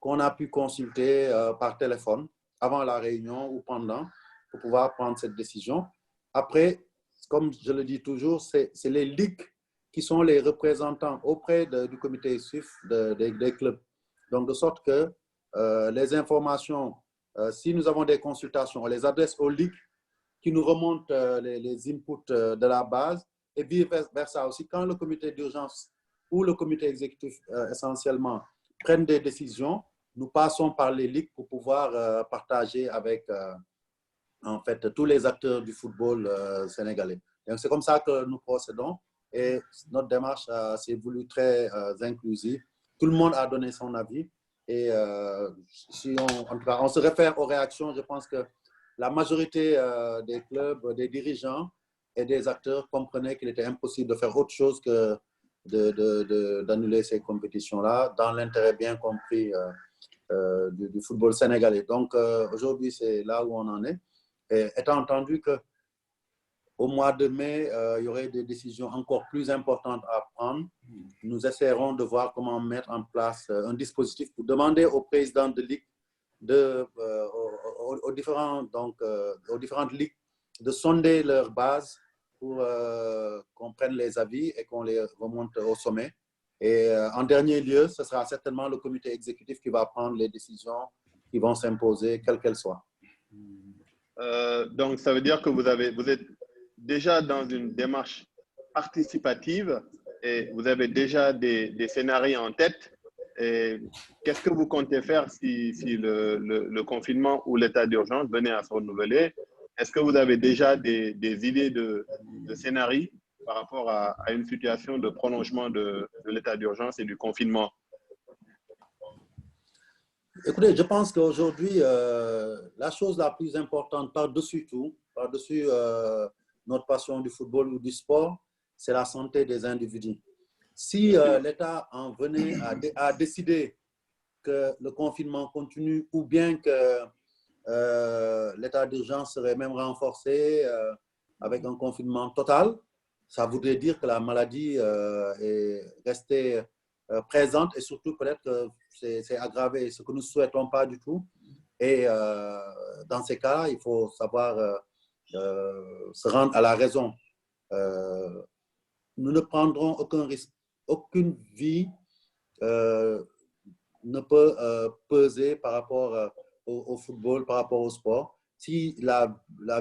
qu'on a pu consulter par téléphone avant la réunion ou pendant pour pouvoir prendre cette décision. Après, comme je le dis toujours, c'est les ligues qui sont les représentants auprès du comité exécutif des clubs. Donc, de sorte que les informations, si nous avons des consultations, on les adresse aux ligues qui nous remontent les inputs de la base et vice-versa aussi. Quand le comité d'urgence ou le comité exécutif essentiellement prennent des décisions, nous passons par les ligues pour pouvoir partager avec en fait tous les acteurs du football sénégalais. Donc, c'est comme ça que nous procédons et notre démarche s'est voulue très inclusive. Tout le monde a donné son avis et si en tout cas, on se réfère aux réactions, je pense que la majorité des clubs, des dirigeants et des acteurs comprenaient qu'il était impossible de faire autre chose que d'annuler ces compétitions-là dans l'intérêt bien compris du football sénégalais. Donc aujourd'hui, c'est là où on en est. Et étant entendu qu'au mois de mai, il y aurait des décisions encore plus importantes à prendre, nous essaierons de voir comment mettre en place un dispositif pour demander aux présidents de ligue, aux différentes ligues, de sonder leur base pour qu'on prenne les avis et qu'on les remonte au sommet. Et en dernier lieu, ce sera certainement le comité exécutif qui va prendre les décisions qui vont s'imposer, quelles qu'elles soient. Donc, ça veut dire que vous êtes déjà dans une démarche participative et vous avez déjà des scénarios en tête. Qu'est-ce que vous comptez faire si le confinement ou l'état d'urgence venait à se renouveler? Est-ce que vous avez déjà des idées de scénarios par rapport à une situation de prolongement de l'état d'urgence et du confinement? Écoutez, je pense qu'aujourd'hui, la chose la plus importante par-dessus tout, par-dessus notre passion du football ou du sport, c'est la santé des individus. Si l'État en venait à décider que le confinement continue ou bien que l'état d'urgence serait même renforcé avec un confinement total, ça voudrait dire que la maladie est restée présente et surtout peut-être que c'est aggravé, ce que nous ne souhaitons pas du tout. Et dans ces cas, il faut savoir se rendre à la raison. Nous ne prendrons aucun risque. Aucune vie ne peut peser par rapport au football, par rapport au sport. Si la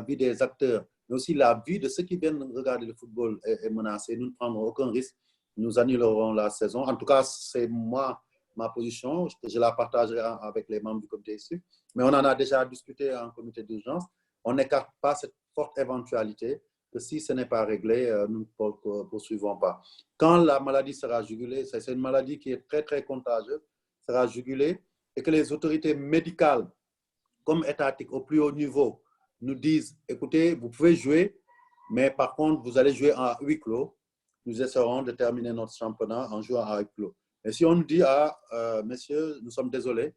vie des acteurs, mais aussi la vie de ceux qui viennent regarder le football est menacée, nous ne prendrons aucun risque. Nous annulerons la saison. En tout cas, c'est ma position. Je la partagerai avec les membres du comité exécutif. Mais on en a déjà discuté en comité d'urgence. On n'écarte pas cette forte éventualité que si ce n'est pas réglé, nous ne poursuivons pas. Quand la maladie sera jugulée, c'est une maladie qui est très, très contagieuse, sera jugulée et que les autorités médicales, comme étatiques au plus haut niveau, nous disent, écoutez, vous pouvez jouer, mais par contre, vous allez jouer à huis clos. Nous essaierons de terminer notre championnat en jouant à huis clos. Et si on nous dit, messieurs, nous sommes désolés,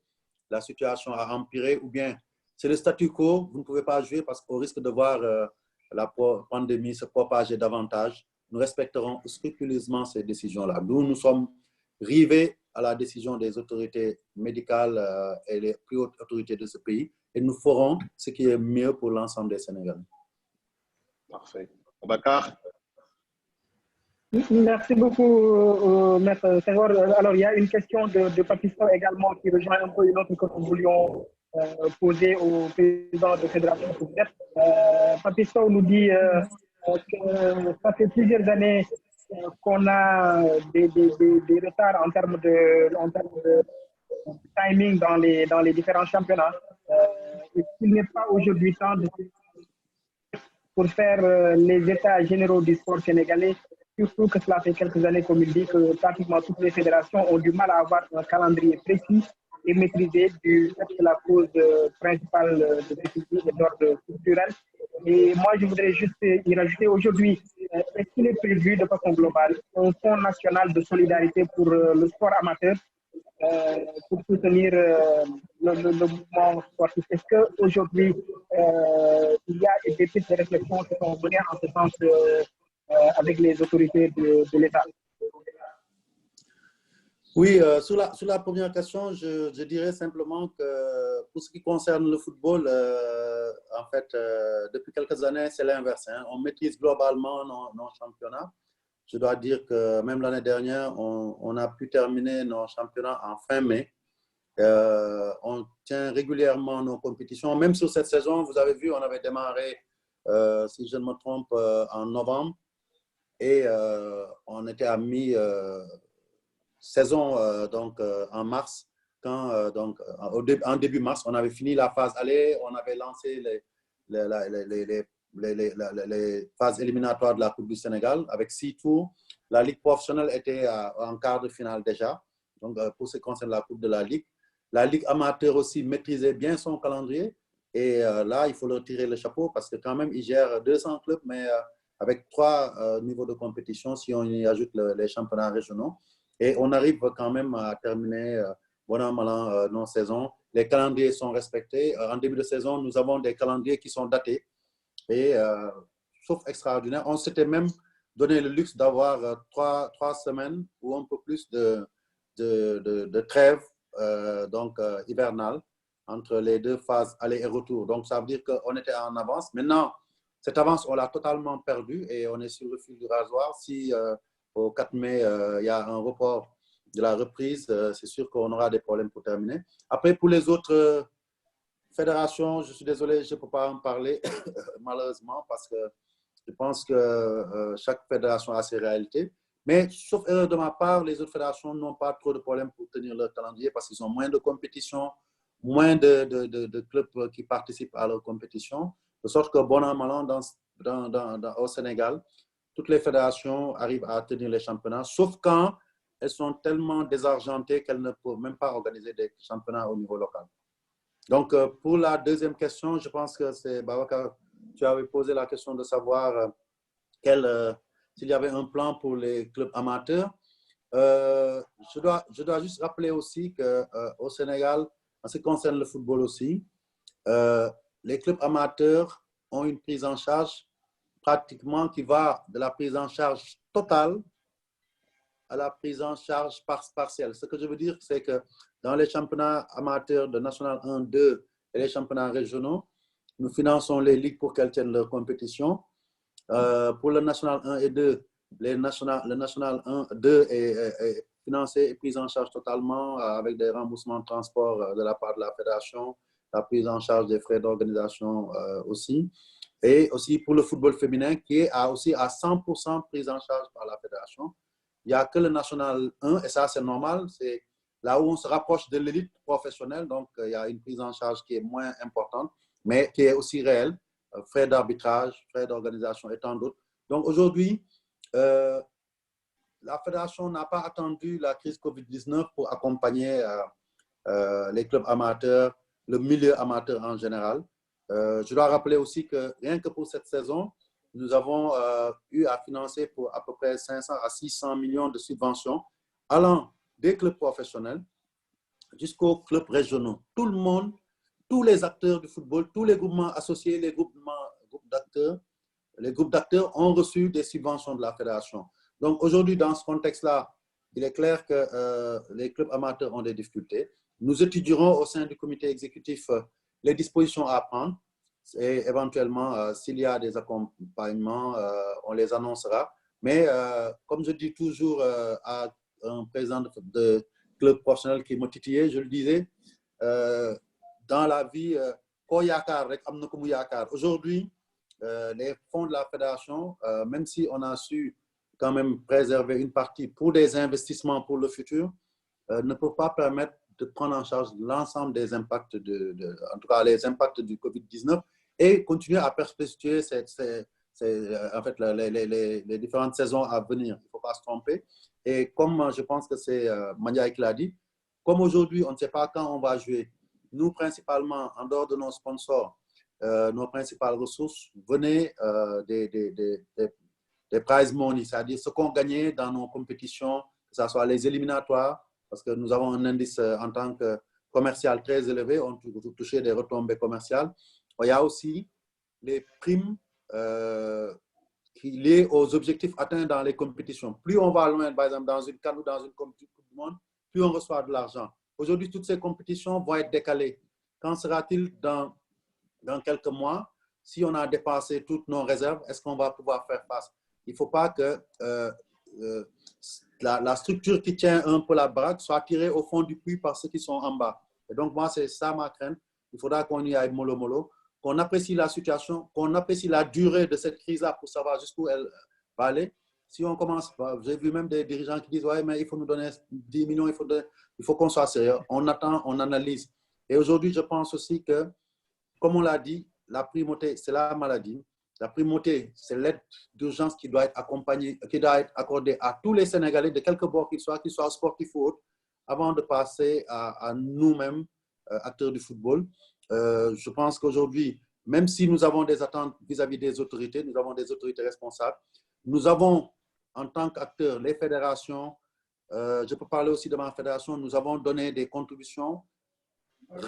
la situation a empiré, ou bien c'est le statu quo, vous ne pouvez pas jouer parce qu'au risque de voir la pandémie se propager davantage, nous respecterons scrupuleusement ces décisions-là. Nous sommes rivés à la décision des autorités médicales et les plus hautes autorités de ce pays et nous ferons ce qui est mieux pour l'ensemble des Sénégalais. Parfait. Bakar. Merci beaucoup, Maître Senghor. Alors, il y a une question de Papisson également qui rejoint un peu une autre que nous voulions poser au président de la Fédération. Papisson nous dit que ça fait plusieurs années qu'on a des retards en termes de timing dans les différents championnats. Et qu'il n'est pas aujourd'hui temps pour faire les états généraux du sport sénégalais, surtout que cela fait quelques années, comme il dit, que pratiquement toutes les fédérations ont du mal à avoir un calendrier précis et maîtrisé du fait que la cause principale de déficit est d'ordre structurel. Et moi, je voudrais juste y rajouter aujourd'hui, est-ce qu'il est prévu de façon globale un fonds national de solidarité pour le sport amateur pour soutenir le mouvement sportif? Est-ce qu'aujourd'hui, il y a des pistes de réflexion qui sont menées en ce sens avec les autorités de l'État? Oui, sur la première question, je dirais simplement que pour ce qui concerne le football, en fait, depuis quelques années, c'est l'inverse, hein. On maîtrise globalement nos championnats. Je dois dire que même l'année dernière, on a pu terminer nos championnats en fin mai. On tient régulièrement nos compétitions. Même sur cette saison, vous avez vu, on avait démarré, si je ne me trompe, en novembre et on était à mi-saison donc en mars. Quand, donc, en début mars, on avait fini la phase aller, on avait lancé les phases éliminatoires de la Coupe du Sénégal avec 6 tours. La Ligue professionnelle était en quart de finale déjà, donc pour ce qui concerne la Coupe de la Ligue. La Ligue amateur aussi maîtrisait bien son calendrier. Et là, il faut leur tirer le chapeau parce que quand même, ils gèrent 200 clubs, mais avec 3 niveaux de compétition, si on y ajoute les championnats régionaux. Et on arrive quand même à terminer bon an, mal an, nos saisons. Les calendriers sont respectés. En début de saison, nous avons des calendriers qui sont datés. Et sauf extraordinaire, on s'était même donné le luxe d'avoir 3 semaines ou un peu plus de trêve donc hivernale entre les 2 phases aller et retour. Donc ça veut dire qu'on était en avance. Maintenant, cette avance, on l'a totalement perdue et on est sur le fil du rasoir. Si au 4 mai, il y a un report de la reprise, c'est sûr qu'on aura des problèmes pour terminer. Après, pour les autres fédérations, je suis désolé, je ne peux pas en parler malheureusement parce que je pense que chaque fédération a ses réalités. Mais sauf erreur de ma part, les autres fédérations n'ont pas trop de problèmes pour tenir leur calendrier parce qu'ils ont moins de compétitions, moins de clubs qui participent à leur compétition. De sorte que bon an, mal an, au Sénégal, toutes les fédérations arrivent à tenir les championnats, sauf quand elles sont tellement désargentées qu'elles ne peuvent même pas organiser des championnats au niveau local. Donc, pour la deuxième question, je pense que c'est Babacar, tu avais posé la question de savoir s'il y avait un plan pour les clubs amateurs. Je dois juste rappeler aussi qu'au Sénégal, en ce qui concerne le football aussi, les clubs amateurs ont une prise en charge pratiquement qui va de la prise en charge totale à la prise en charge partielle. Ce que je veux dire, c'est que dans les championnats amateurs de National 1, 2 et les championnats régionaux, nous finançons les ligues pour qu'elles tiennent leur compétition. Pour le National 1 et 2, le National 1, 2 est financé et pris en charge totalement avec des remboursements de transport de la part de la fédération, la prise en charge des frais d'organisation aussi. Et aussi pour le football féminin qui est aussi à 100% pris en charge par la fédération. Il n'y a que le National 1 et ça c'est normal, c'est là où on se rapproche de l'élite professionnelle, donc il y a une prise en charge qui est moins importante, mais qui est aussi réelle. Frais d'arbitrage, frais d'organisation et tant d'autres. Donc aujourd'hui, la fédération n'a pas attendu la crise Covid-19 pour accompagner les clubs amateurs, le milieu amateur en général. Je dois rappeler aussi que rien que pour cette saison, nous avons eu à financer pour à peu près 500 à 600 millions de subventions allant des clubs professionnels jusqu'aux clubs régionaux. Tout le monde, tous les acteurs du football, tous les groupements associés, les groupes d'acteurs ont reçu des subventions de la fédération. Donc aujourd'hui, dans ce contexte-là, il est clair que les clubs amateurs ont des difficultés. Nous étudierons au sein du comité exécutif les dispositions à prendre et éventuellement, s'il y a des accompagnements, on les annoncera. Mais comme je dis toujours à un président de club professionnel qui m'a titillé, je le disais, dans la vie, aujourd'hui, les fonds de la fédération, même si on a su quand même préserver une partie pour des investissements pour le futur, ne peuvent pas permettre de prendre en charge l'ensemble des impacts, en tout cas les impacts du Covid-19 et continuer à perpétuer en fait, les différentes saisons à venir. Il ne faut pas se tromper. Et comme je pense que c'est Mandiaye qui l'a dit, comme aujourd'hui, on ne sait pas quand on va jouer, nous principalement, en dehors de nos sponsors, nos principales ressources venaient des prize money, c'est-à-dire ce qu'on gagnait dans nos compétitions, que ce soit les éliminatoires, parce que nous avons un indice en tant que commercial très élevé, on touchait des retombées commerciales. Il y a aussi les primes liées aux objectifs atteints dans les compétitions. Plus on va loin, par exemple, dans une CAN ou dans une Coupe du Monde, plus on reçoit de l'argent. Aujourd'hui, toutes ces compétitions vont être décalées. Qu'en sera-t-il dans quelques mois? Si on a dépassé toutes nos réserves, est-ce qu'on va pouvoir faire face? Il ne faut pas que la structure qui tient un peu la baraque soit tirée au fond du puits par ceux qui sont en bas. Et donc, moi, c'est ça ma crainte. Il faudra qu'on y aille mollo mollo, qu'on apprécie la situation, qu'on apprécie la durée de cette crise-là pour savoir jusqu'où elle va aller. Si on commence, j'ai vu même des dirigeants qui disent « Ouais, mais il faut nous donner 10 millions, il faut qu'on soit sérieux. » On attend, on analyse. Et aujourd'hui, je pense aussi que, comme on l'a dit, la primauté, c'est la maladie. La primauté, c'est l'aide d'urgence qui doit être accompagnée, qui doit être accordée à tous les Sénégalais, de quelque bord qu'ils soient sportifs ou autres, avant de passer à nous-mêmes, acteurs du football. Je pense qu'aujourd'hui, même si nous avons des attentes vis-à-vis des autorités, nous avons des autorités responsables, nous avons, en tant qu'acteurs, les fédérations, je peux parler aussi de ma fédération, nous avons donné des contributions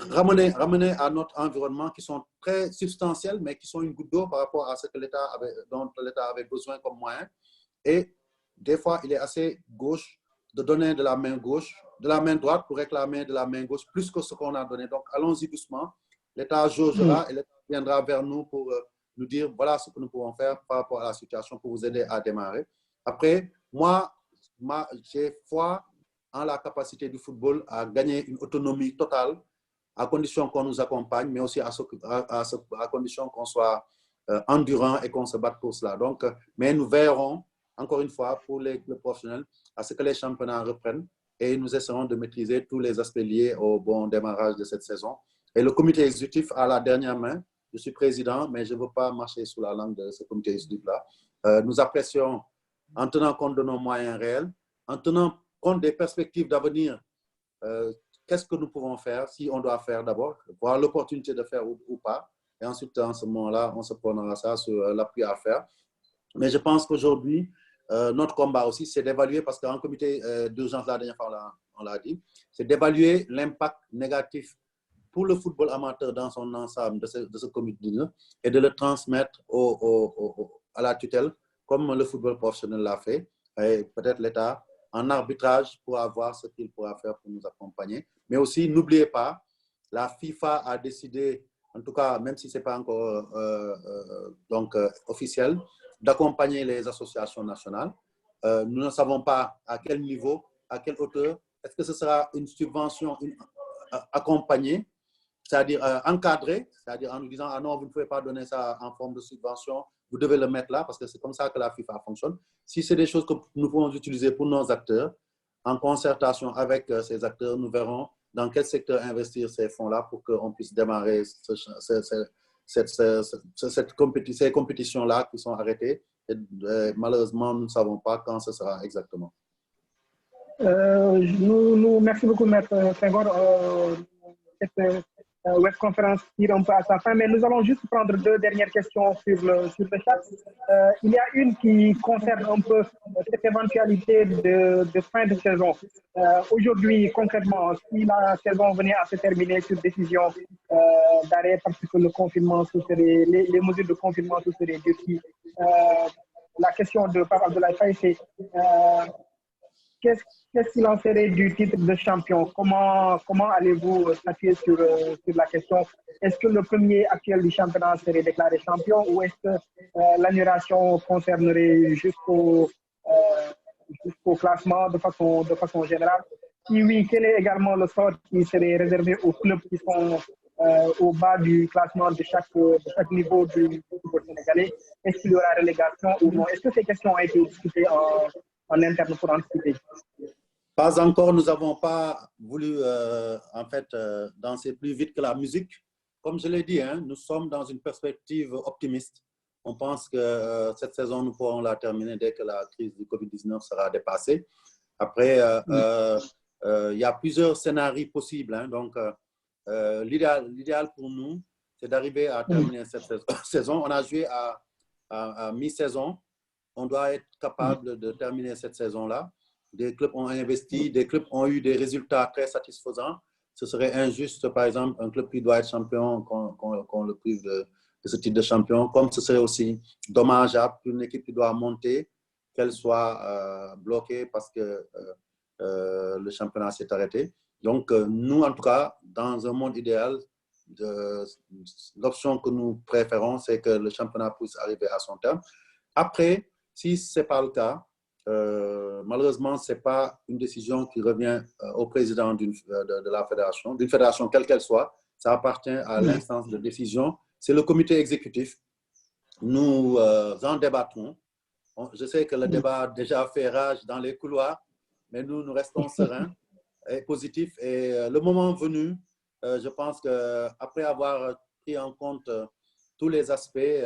ramener à notre environnement qui sont très substantielles, mais qui sont une goutte d'eau par rapport à ce que dont l'État avait besoin comme moyen. Et des fois, il est assez gauche de donner de la main droite pour réclamer de la main gauche plus que ce qu'on a donné. Donc, allons-y doucement. L'État jaugera et l'État viendra vers nous pour nous dire voilà ce que nous pouvons faire par rapport à la situation pour vous aider à démarrer. Après, moi, j'ai foi en la capacité du football à gagner une autonomie totale à condition qu'on nous accompagne, mais aussi à condition qu'on soit endurant et qu'on se batte pour cela. Donc, mais nous veillerons, encore une fois, pour les clubs professionnels, à ce que les championnats reprennent et nous essaierons de maîtriser tous les aspects liés au bon démarrage de cette saison. Et le comité exécutif a la dernière main. Je suis président, mais je ne veux pas marcher sous la langue de ce comité exécutif-là. Nous apprécions, en tenant compte de nos moyens réels, en tenant compte des perspectives d'avenir, qu'est-ce que nous pouvons faire, si on doit faire d'abord, voir l'opportunité de faire ou pas. Et ensuite, en ce moment-là, on se prendra ça sur l'appui à faire. Mais je pense qu'aujourd'hui, notre combat aussi, c'est d'évaluer, parce qu'en comité d'urgence, la dernière fois, on l'a dit, c'est d'évaluer l'impact négatif pour le football amateur dans son ensemble de ce comité et de le transmettre à la tutelle, comme le football professionnel l'a fait. Et peut-être l'État, en arbitrage, pourra voir ce qu'il pourra faire pour nous accompagner. Mais aussi, n'oubliez pas, la FIFA a décidé, en tout cas, même si ce n'est pas encore officiel, d'accompagner les associations nationales. Nous ne savons pas à quel niveau, à quelle hauteur. Est-ce que ce sera une subvention accompagnée, c'est-à-dire encadrée, c'est-à-dire en nous disant « Ah non, vous ne pouvez pas donner ça en forme de subvention, vous devez le mettre là, parce que c'est comme ça que la FIFA fonctionne. » Si c'est des choses que nous pouvons utiliser pour nos acteurs, en concertation avec ces acteurs, nous verrons dans quel secteur investir ces fonds-là pour qu'on puisse démarrer ces compétitions-là qui sont arrêtées. Et, malheureusement, nous ne savons pas quand ce sera exactement. Merci beaucoup, Maître Senghor. Cette webconférence tire un peu à sa fin, mais nous allons juste prendre deux dernières questions sur le chat. Il y a une qui concerne un peu cette éventualité de fin de saison. Aujourd'hui, concrètement, si la saison venait à se terminer sur décision d'arrêt parce que le confinement, les mesures de confinement seraient durcies, la question de Pape Abdoulaye Faye, c'est qu'est-ce qu'il en serait du titre de champion? Comment allez-vous statuer sur la question? Est-ce que le premier actuel du championnat serait déclaré champion ou est-ce que l'annulation concernerait jusqu'au classement de façon générale? Si oui, quel est également le sort qui serait réservé aux clubs qui sont au bas du classement de chaque niveau du football sénégalais? Est-ce qu'il y aura relégation ou non? Est-ce que ces questions ont été discutées en interne pour anticiper? Pas encore, nous n'avons pas voulu en fait danser plus vite que la musique. Comme je l'ai dit, hein, nous sommes dans une perspective optimiste. On pense que cette saison, nous pourrons la terminer dès que la crise du Covid-19 sera dépassée. Après, il y a plusieurs scénarios possibles. Hein, donc, l'idéal pour nous, c'est d'arriver à terminer cette saison. On a joué à mi-saison. On doit être capable de terminer cette saison-là. Des clubs ont investi, des clubs ont eu des résultats très satisfaisants. Ce serait injuste, par exemple, un club qui doit être champion, qu'on le prive de ce titre de champion, comme ce serait aussi dommageable pour une équipe qui doit monter, qu'elle soit bloquée parce que le championnat s'est arrêté. Donc, nous, en tout cas, dans un monde idéal, l'option que nous préférons, c'est que le championnat puisse arriver à son terme. Après, si ce n'est pas le cas, malheureusement, ce n'est pas une décision qui revient au président de la fédération, d'une fédération quelle qu'elle soit. Ça appartient à l'instance de décision. C'est le comité exécutif. Nous en débattrons. Je sais que le débat a déjà fait rage dans les couloirs, mais nous restons sereins et positifs. Et le moment venu, je pense qu'après avoir pris en compte tous les aspects,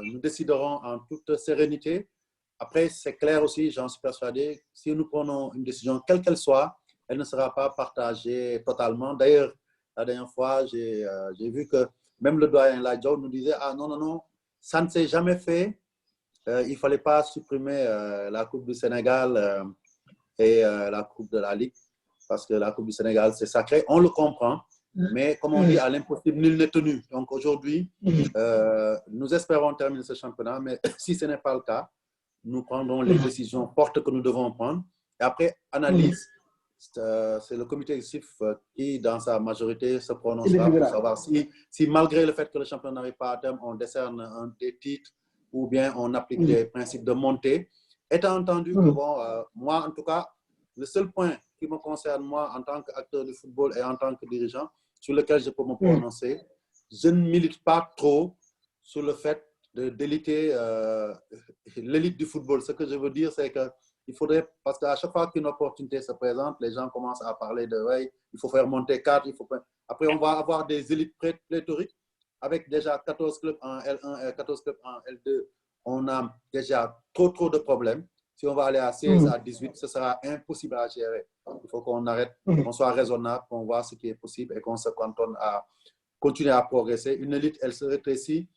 nous déciderons en toute sérénité. Après, c'est clair aussi, j'en suis persuadé, si nous prenons une décision, quelle qu'elle soit, elle ne sera pas partagée totalement. D'ailleurs, la dernière fois, j'ai vu que même le doyen Ladjo nous disait « Ah non, non, non, ça ne s'est jamais fait. Il ne fallait pas supprimer la Coupe du Sénégal et la Coupe de la Ligue, parce que la Coupe du Sénégal, c'est sacré. » On le comprend, mais comme on dit, à l'impossible, nul n'est tenu. Donc aujourd'hui, nous espérons terminer ce championnat, mais si ce n'est pas le cas, nous prendrons les décisions fortes que nous devons prendre. Et après, analyse, c'est le comité exécutif qui, dans sa majorité, se prononcera pour savoir si malgré le fait que le championnat n'arrive pas à terme, on décerne des titres ou bien on applique des principes de montée. Étant entendu que, bon, moi, en tout cas, le seul point qui me concerne, moi, en tant qu'acteur du football et en tant que dirigeant, sur lequel je peux me prononcer, je ne milite pas trop sur le fait de déliter l'élite du football. Ce que je veux dire, c'est qu'il faudrait, parce qu'à chaque fois qu'une opportunité se présente, les gens commencent à parler de ouais, il faut faire monter 4, après on va avoir des élites pléthoriques avec déjà 14 clubs en L1 et 14 clubs en L2. On a déjà trop de problèmes. Si on va aller à 16, à 18, ce sera impossible à gérer. Il faut qu'on arrête, qu'on soit raisonnable, qu'on voit ce qui est possible et qu'on se cantonne à continuer à progresser. Une élite, elle se rétrécit,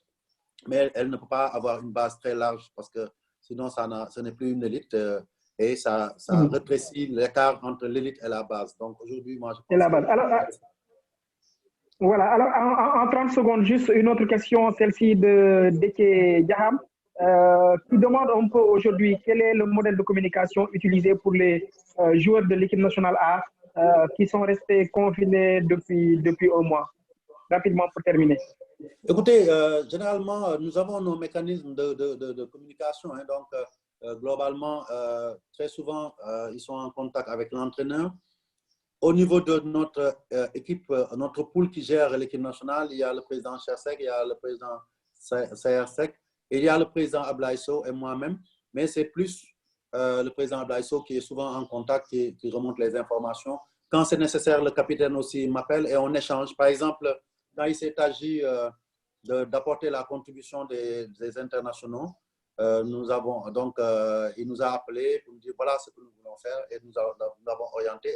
mais elle ne peut pas avoir une base très large parce que sinon, ce n'est plus une élite et ça rétrécit l'écart entre l'élite et la base. Donc aujourd'hui, moi, je pense la base. Alors, voilà. Alors, en 30 secondes, juste une autre question, celle-ci de Deke Diaham, qui demande un peu aujourd'hui quel est le modèle de communication utilisé pour les joueurs de l'équipe nationale A qui sont restés confinés depuis un mois. Rapidement pour terminer. Écoutez, généralement, nous avons nos mécanismes de communication. Hein, donc, globalement, très souvent, ils sont en contact avec l'entraîneur. Au niveau de notre équipe, notre pool qui gère l'équipe nationale, il y a le président Chersek, il y a le président Sayersek, et il y a le président Ablaïso et moi-même. Mais c'est plus le président Ablaïso qui est souvent en contact, qui remonte les informations. Quand c'est nécessaire, le capitaine aussi m'appelle et on échange. Par exemple, quand il s'est agi d'apporter la contribution des internationaux, il nous a appelé pour nous dire voilà ce que nous voulons faire et nous l'avons orienté.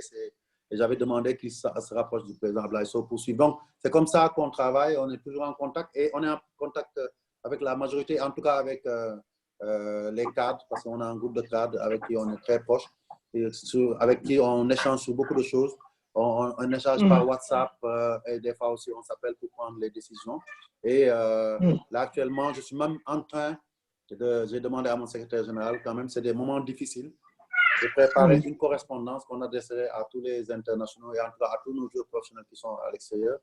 Et j'avais demandé qu'il se rapproche du président Ablaïso pour suivre. Donc, c'est comme ça qu'on travaille, on est toujours en contact et on est en contact avec la majorité, en tout cas avec les cadres, parce qu'on a un groupe de cadres avec qui on est très proche, et avec qui on échange sur beaucoup de choses. On échange par WhatsApp et des fois aussi on s'appelle pour prendre les décisions. Et là actuellement, je suis même en train j'ai demandé à mon secrétaire général, quand même c'est des moments difficiles, de préparer une correspondance qu'on adresserait à tous les internationaux et en tout cas à tous nos joueurs professionnels qui sont à l'extérieur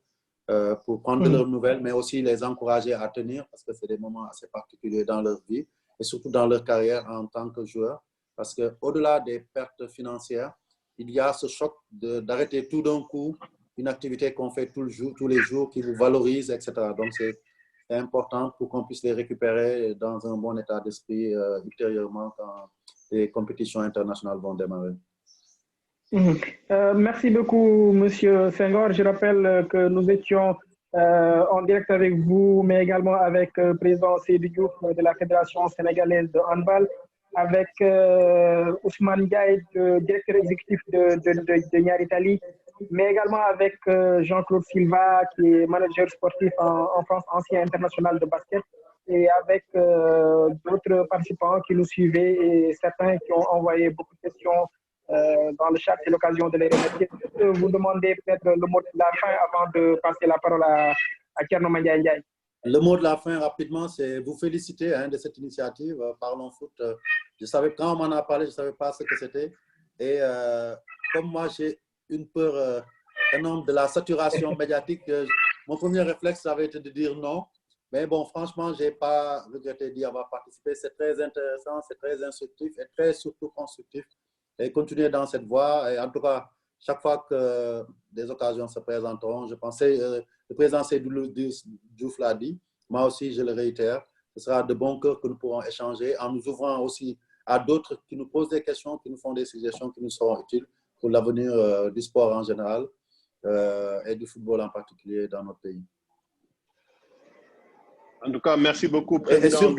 pour prendre de leurs nouvelles, mais aussi les encourager à tenir parce que c'est des moments assez particuliers dans leur vie et surtout dans leur carrière en tant que joueur. Parce qu'au-delà des pertes financières, il y a ce choc d'arrêter tout d'un coup une activité qu'on fait tous les jours, qui vous valorise, etc. Donc, c'est important pour qu'on puisse les récupérer dans un bon état d'esprit ultérieurement quand les compétitions internationales vont démarrer. Merci beaucoup, Monsieur Senghor. Je rappelle que nous étions en direct avec vous, mais également avec le président Seydou Diouf de la Fédération sénégalaise de handball, avec Ousmane Ndiaye, directeur exécutif de Niar Italie, mais également avec Jean-Claude Silva, qui est manager sportif en France, ancien international de basket, et avec d'autres participants qui nous suivaient et certains qui ont envoyé beaucoup de questions dans le chat. C'est l'occasion de les remercier. Vous demandez peut-être le mot de la fin avant de passer la parole à Thierno Mandiaye Ndiaye. Le mot de la fin, rapidement, c'est vous féliciter de cette initiative. Parlons foot. Je savais, quand on m'en a parlé, je ne savais pas ce que c'était. Et comme moi, j'ai une peur énorme de la saturation médiatique, mon premier réflexe, ça avait été de dire non. Mais bon, franchement, je n'ai pas regretté d'y avoir participé. C'est très intéressant, c'est très instructif et très surtout constructif. Et continuer dans cette voie. Et en tout cas, chaque fois que des occasions se présenteront, je pensais, le président Seydou Diouf l'a dit, moi aussi je le réitère, ce sera de bon cœur que nous pourrons échanger en nous ouvrant aussi à d'autres qui nous posent des questions, qui nous font des suggestions qui nous seront utiles pour l'avenir du sport en général et du football en particulier dans notre pays. En tout cas, merci beaucoup, Président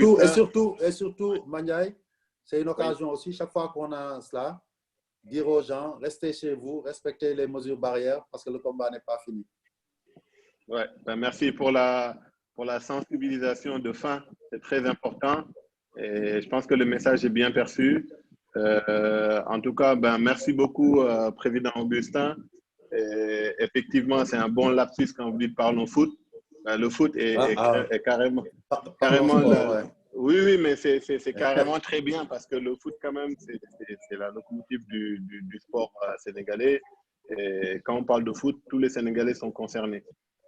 et surtout, Maniaï, c'est une occasion aussi, chaque fois qu'on a cela, dire aux gens, restez chez vous, respectez les mesures barrières parce que le combat n'est pas fini. Ouais, ben merci pour la sensibilisation de fin, c'est très important et je pense que le message est bien perçu. En tout cas, ben merci beaucoup, Président Augustin. Et effectivement, c'est un bon lapsus quand vous dites parlons foot. Le foot est carrément sport, oui, mais c'est carrément très bien parce que le foot, quand même, c'est la locomotive du sport sénégalais. Et quand on parle de foot, tous les Sénégalais sont concernés.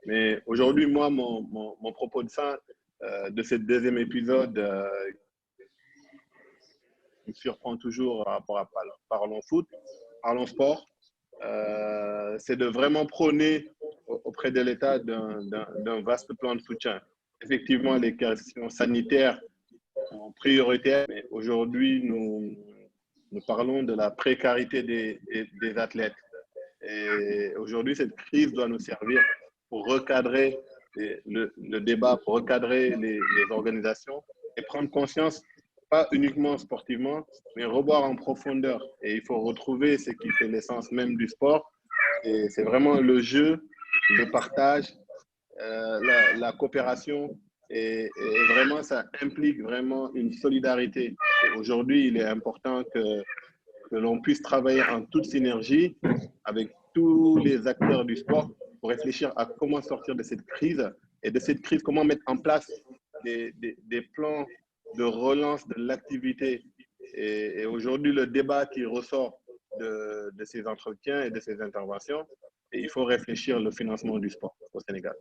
Mais aujourd'hui, moi, mon propos de fin de ce deuxième épisode me surprend toujours par rapport à Parlons foot, Parlons sport. C'est de vraiment prôner auprès de l'État d'un vaste plan de soutien. Effectivement, les questions sanitaires sont prioritaires, mais aujourd'hui, nous parlons de la précarité des athlètes. Et aujourd'hui, cette crise doit nous servir pour recadrer le débat, pour recadrer les organisations et prendre conscience, pas uniquement sportivement, mais revoir en profondeur. Et il faut retrouver ce qui fait l'essence même du sport. Et c'est vraiment le jeu, le partage, la coopération. Et vraiment, ça implique vraiment une solidarité. Aujourd'hui, il est important que l'on puisse travailler en toute synergie avec tous les acteurs du sport pour réfléchir à comment sortir de cette crise et de cette crise, comment mettre en place des plans de relance de l'activité. Et aujourd'hui, le débat qui ressort de ces entretiens et de ces interventions, et il faut réfléchir le financement du sport au Sénégal.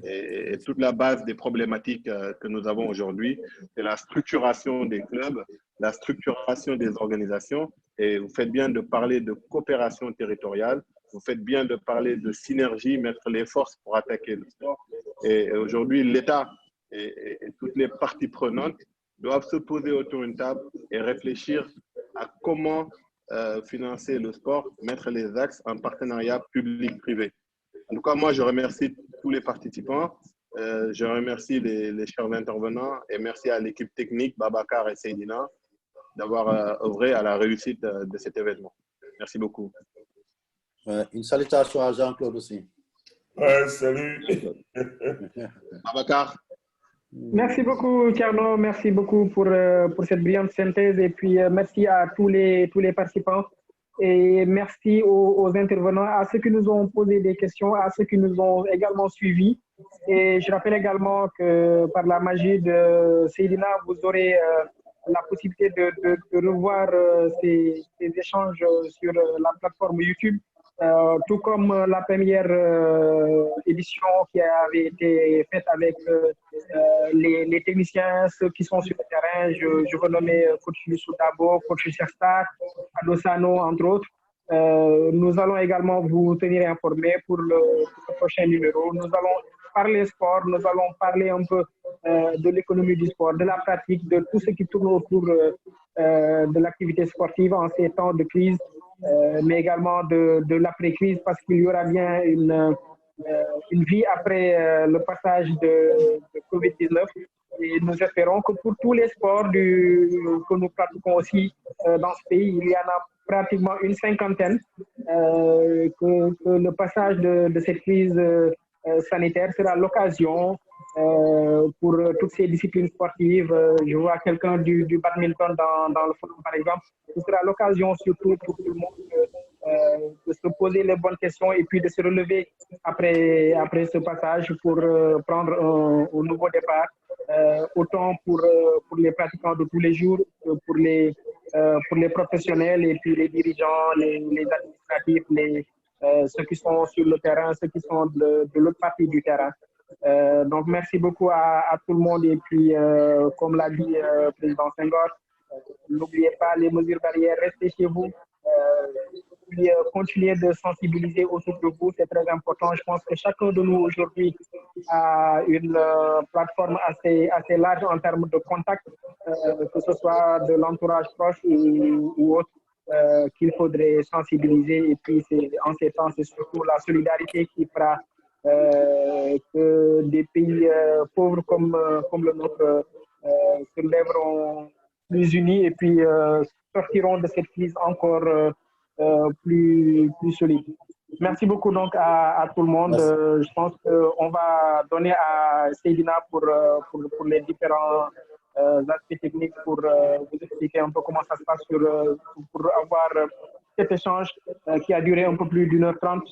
Et toute la base des problématiques que nous avons aujourd'hui, c'est la structuration des clubs, la structuration des organisations. Et vous faites bien de parler de coopération territoriale, vous faites bien de parler de synergie, mettre les forces pour attaquer le sport. Et aujourd'hui, l'État et toutes les parties prenantes doivent se poser autour d'une table et réfléchir à comment financer le sport, mettre les axes en partenariat public-privé. En tout cas, moi, je remercie tous les participants. Je remercie les chers intervenants et merci à l'équipe technique, Babacar et Seydina, d'avoir œuvré à la réussite de cet événement. Merci beaucoup. Une salutation à Jean-Claude aussi. Salut. Babacar. Merci beaucoup, Thierno. Merci beaucoup pour cette brillante synthèse. Et puis, merci à tous les participants. Et merci aux intervenants, à ceux qui nous ont posé des questions, à ceux qui nous ont également suivis. Et je rappelle également que par la magie de Seydina, vous aurez la possibilité de revoir ces échanges sur la plateforme YouTube. Tout comme la première édition qui avait été faite avec les techniciens, ceux qui sont sur le terrain, je veux nommer coach Youssou Dabo, coach Cherstak, Adosano, entre autres. Nous allons également vous tenir informés pour le prochain numéro. Nous allons parler sport, nous allons parler un peu de l'économie du sport, de la pratique, de tout ce qui tourne autour de l'activité sportive en ces temps de crise. Mais également de l'après-crise, parce qu'il y aura bien une vie après le passage de Covid-19. Et nous espérons que pour tous les sports que nous pratiquons aussi dans ce pays, il y en a pratiquement une cinquantaine, que le passage de cette crise sanitaire sera l'occasion pour toutes ces disciplines sportives. Je vois quelqu'un du badminton dans le football, par exemple. Ce sera l'occasion surtout pour tout le monde de se poser les bonnes questions et puis de se relever après ce passage pour prendre un nouveau départ, autant pour les pratiquants de tous les jours, pour les pour les professionnels et puis les dirigeants, les administratifs, ceux qui sont sur le terrain, ceux qui sont de l'autre partie du terrain. Donc, merci beaucoup à tout le monde. Et puis, comme l'a dit le président Senghor, n'oubliez pas les mesures barrières, restez chez vous. Puis, continuez de sensibiliser autour de vous, c'est très important. Je pense que chacun de nous aujourd'hui a une plateforme assez large en termes de contact, que ce soit de l'entourage proche ou autre, qu'il faudrait sensibiliser. Et puis, en ces temps, c'est surtout la solidarité qui fera que des pays pauvres comme le nôtre se lèveront plus unis et puis sortiront de cette crise encore plus solide. Merci beaucoup donc à tout le monde. Je pense qu'on va donner à Seydina pour les différents aspects techniques pour vous expliquer un peu comment ça se passe pour avoir cet échange qui a duré un peu plus d'1h30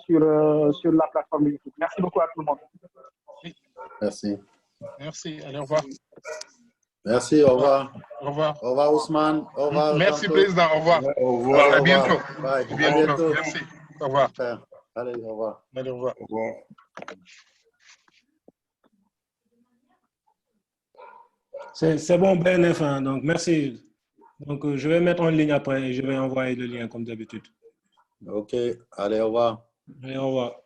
sur la plateforme YouTube. Merci beaucoup à tout le monde. Merci. Merci. Allez, au revoir. Merci, au revoir. Au revoir. Au revoir, Ousmane. Au revoir. Merci, Président. Au revoir. Au revoir. À bientôt. Bye. À bientôt. Merci. Au revoir. Allez, au revoir. Allez, au revoir. Au revoir. C'est bon, BNF, hein, donc merci. Donc, je vais mettre en ligne après et je vais envoyer le lien comme d'habitude. OK. Allez, au revoir. Allez, au revoir.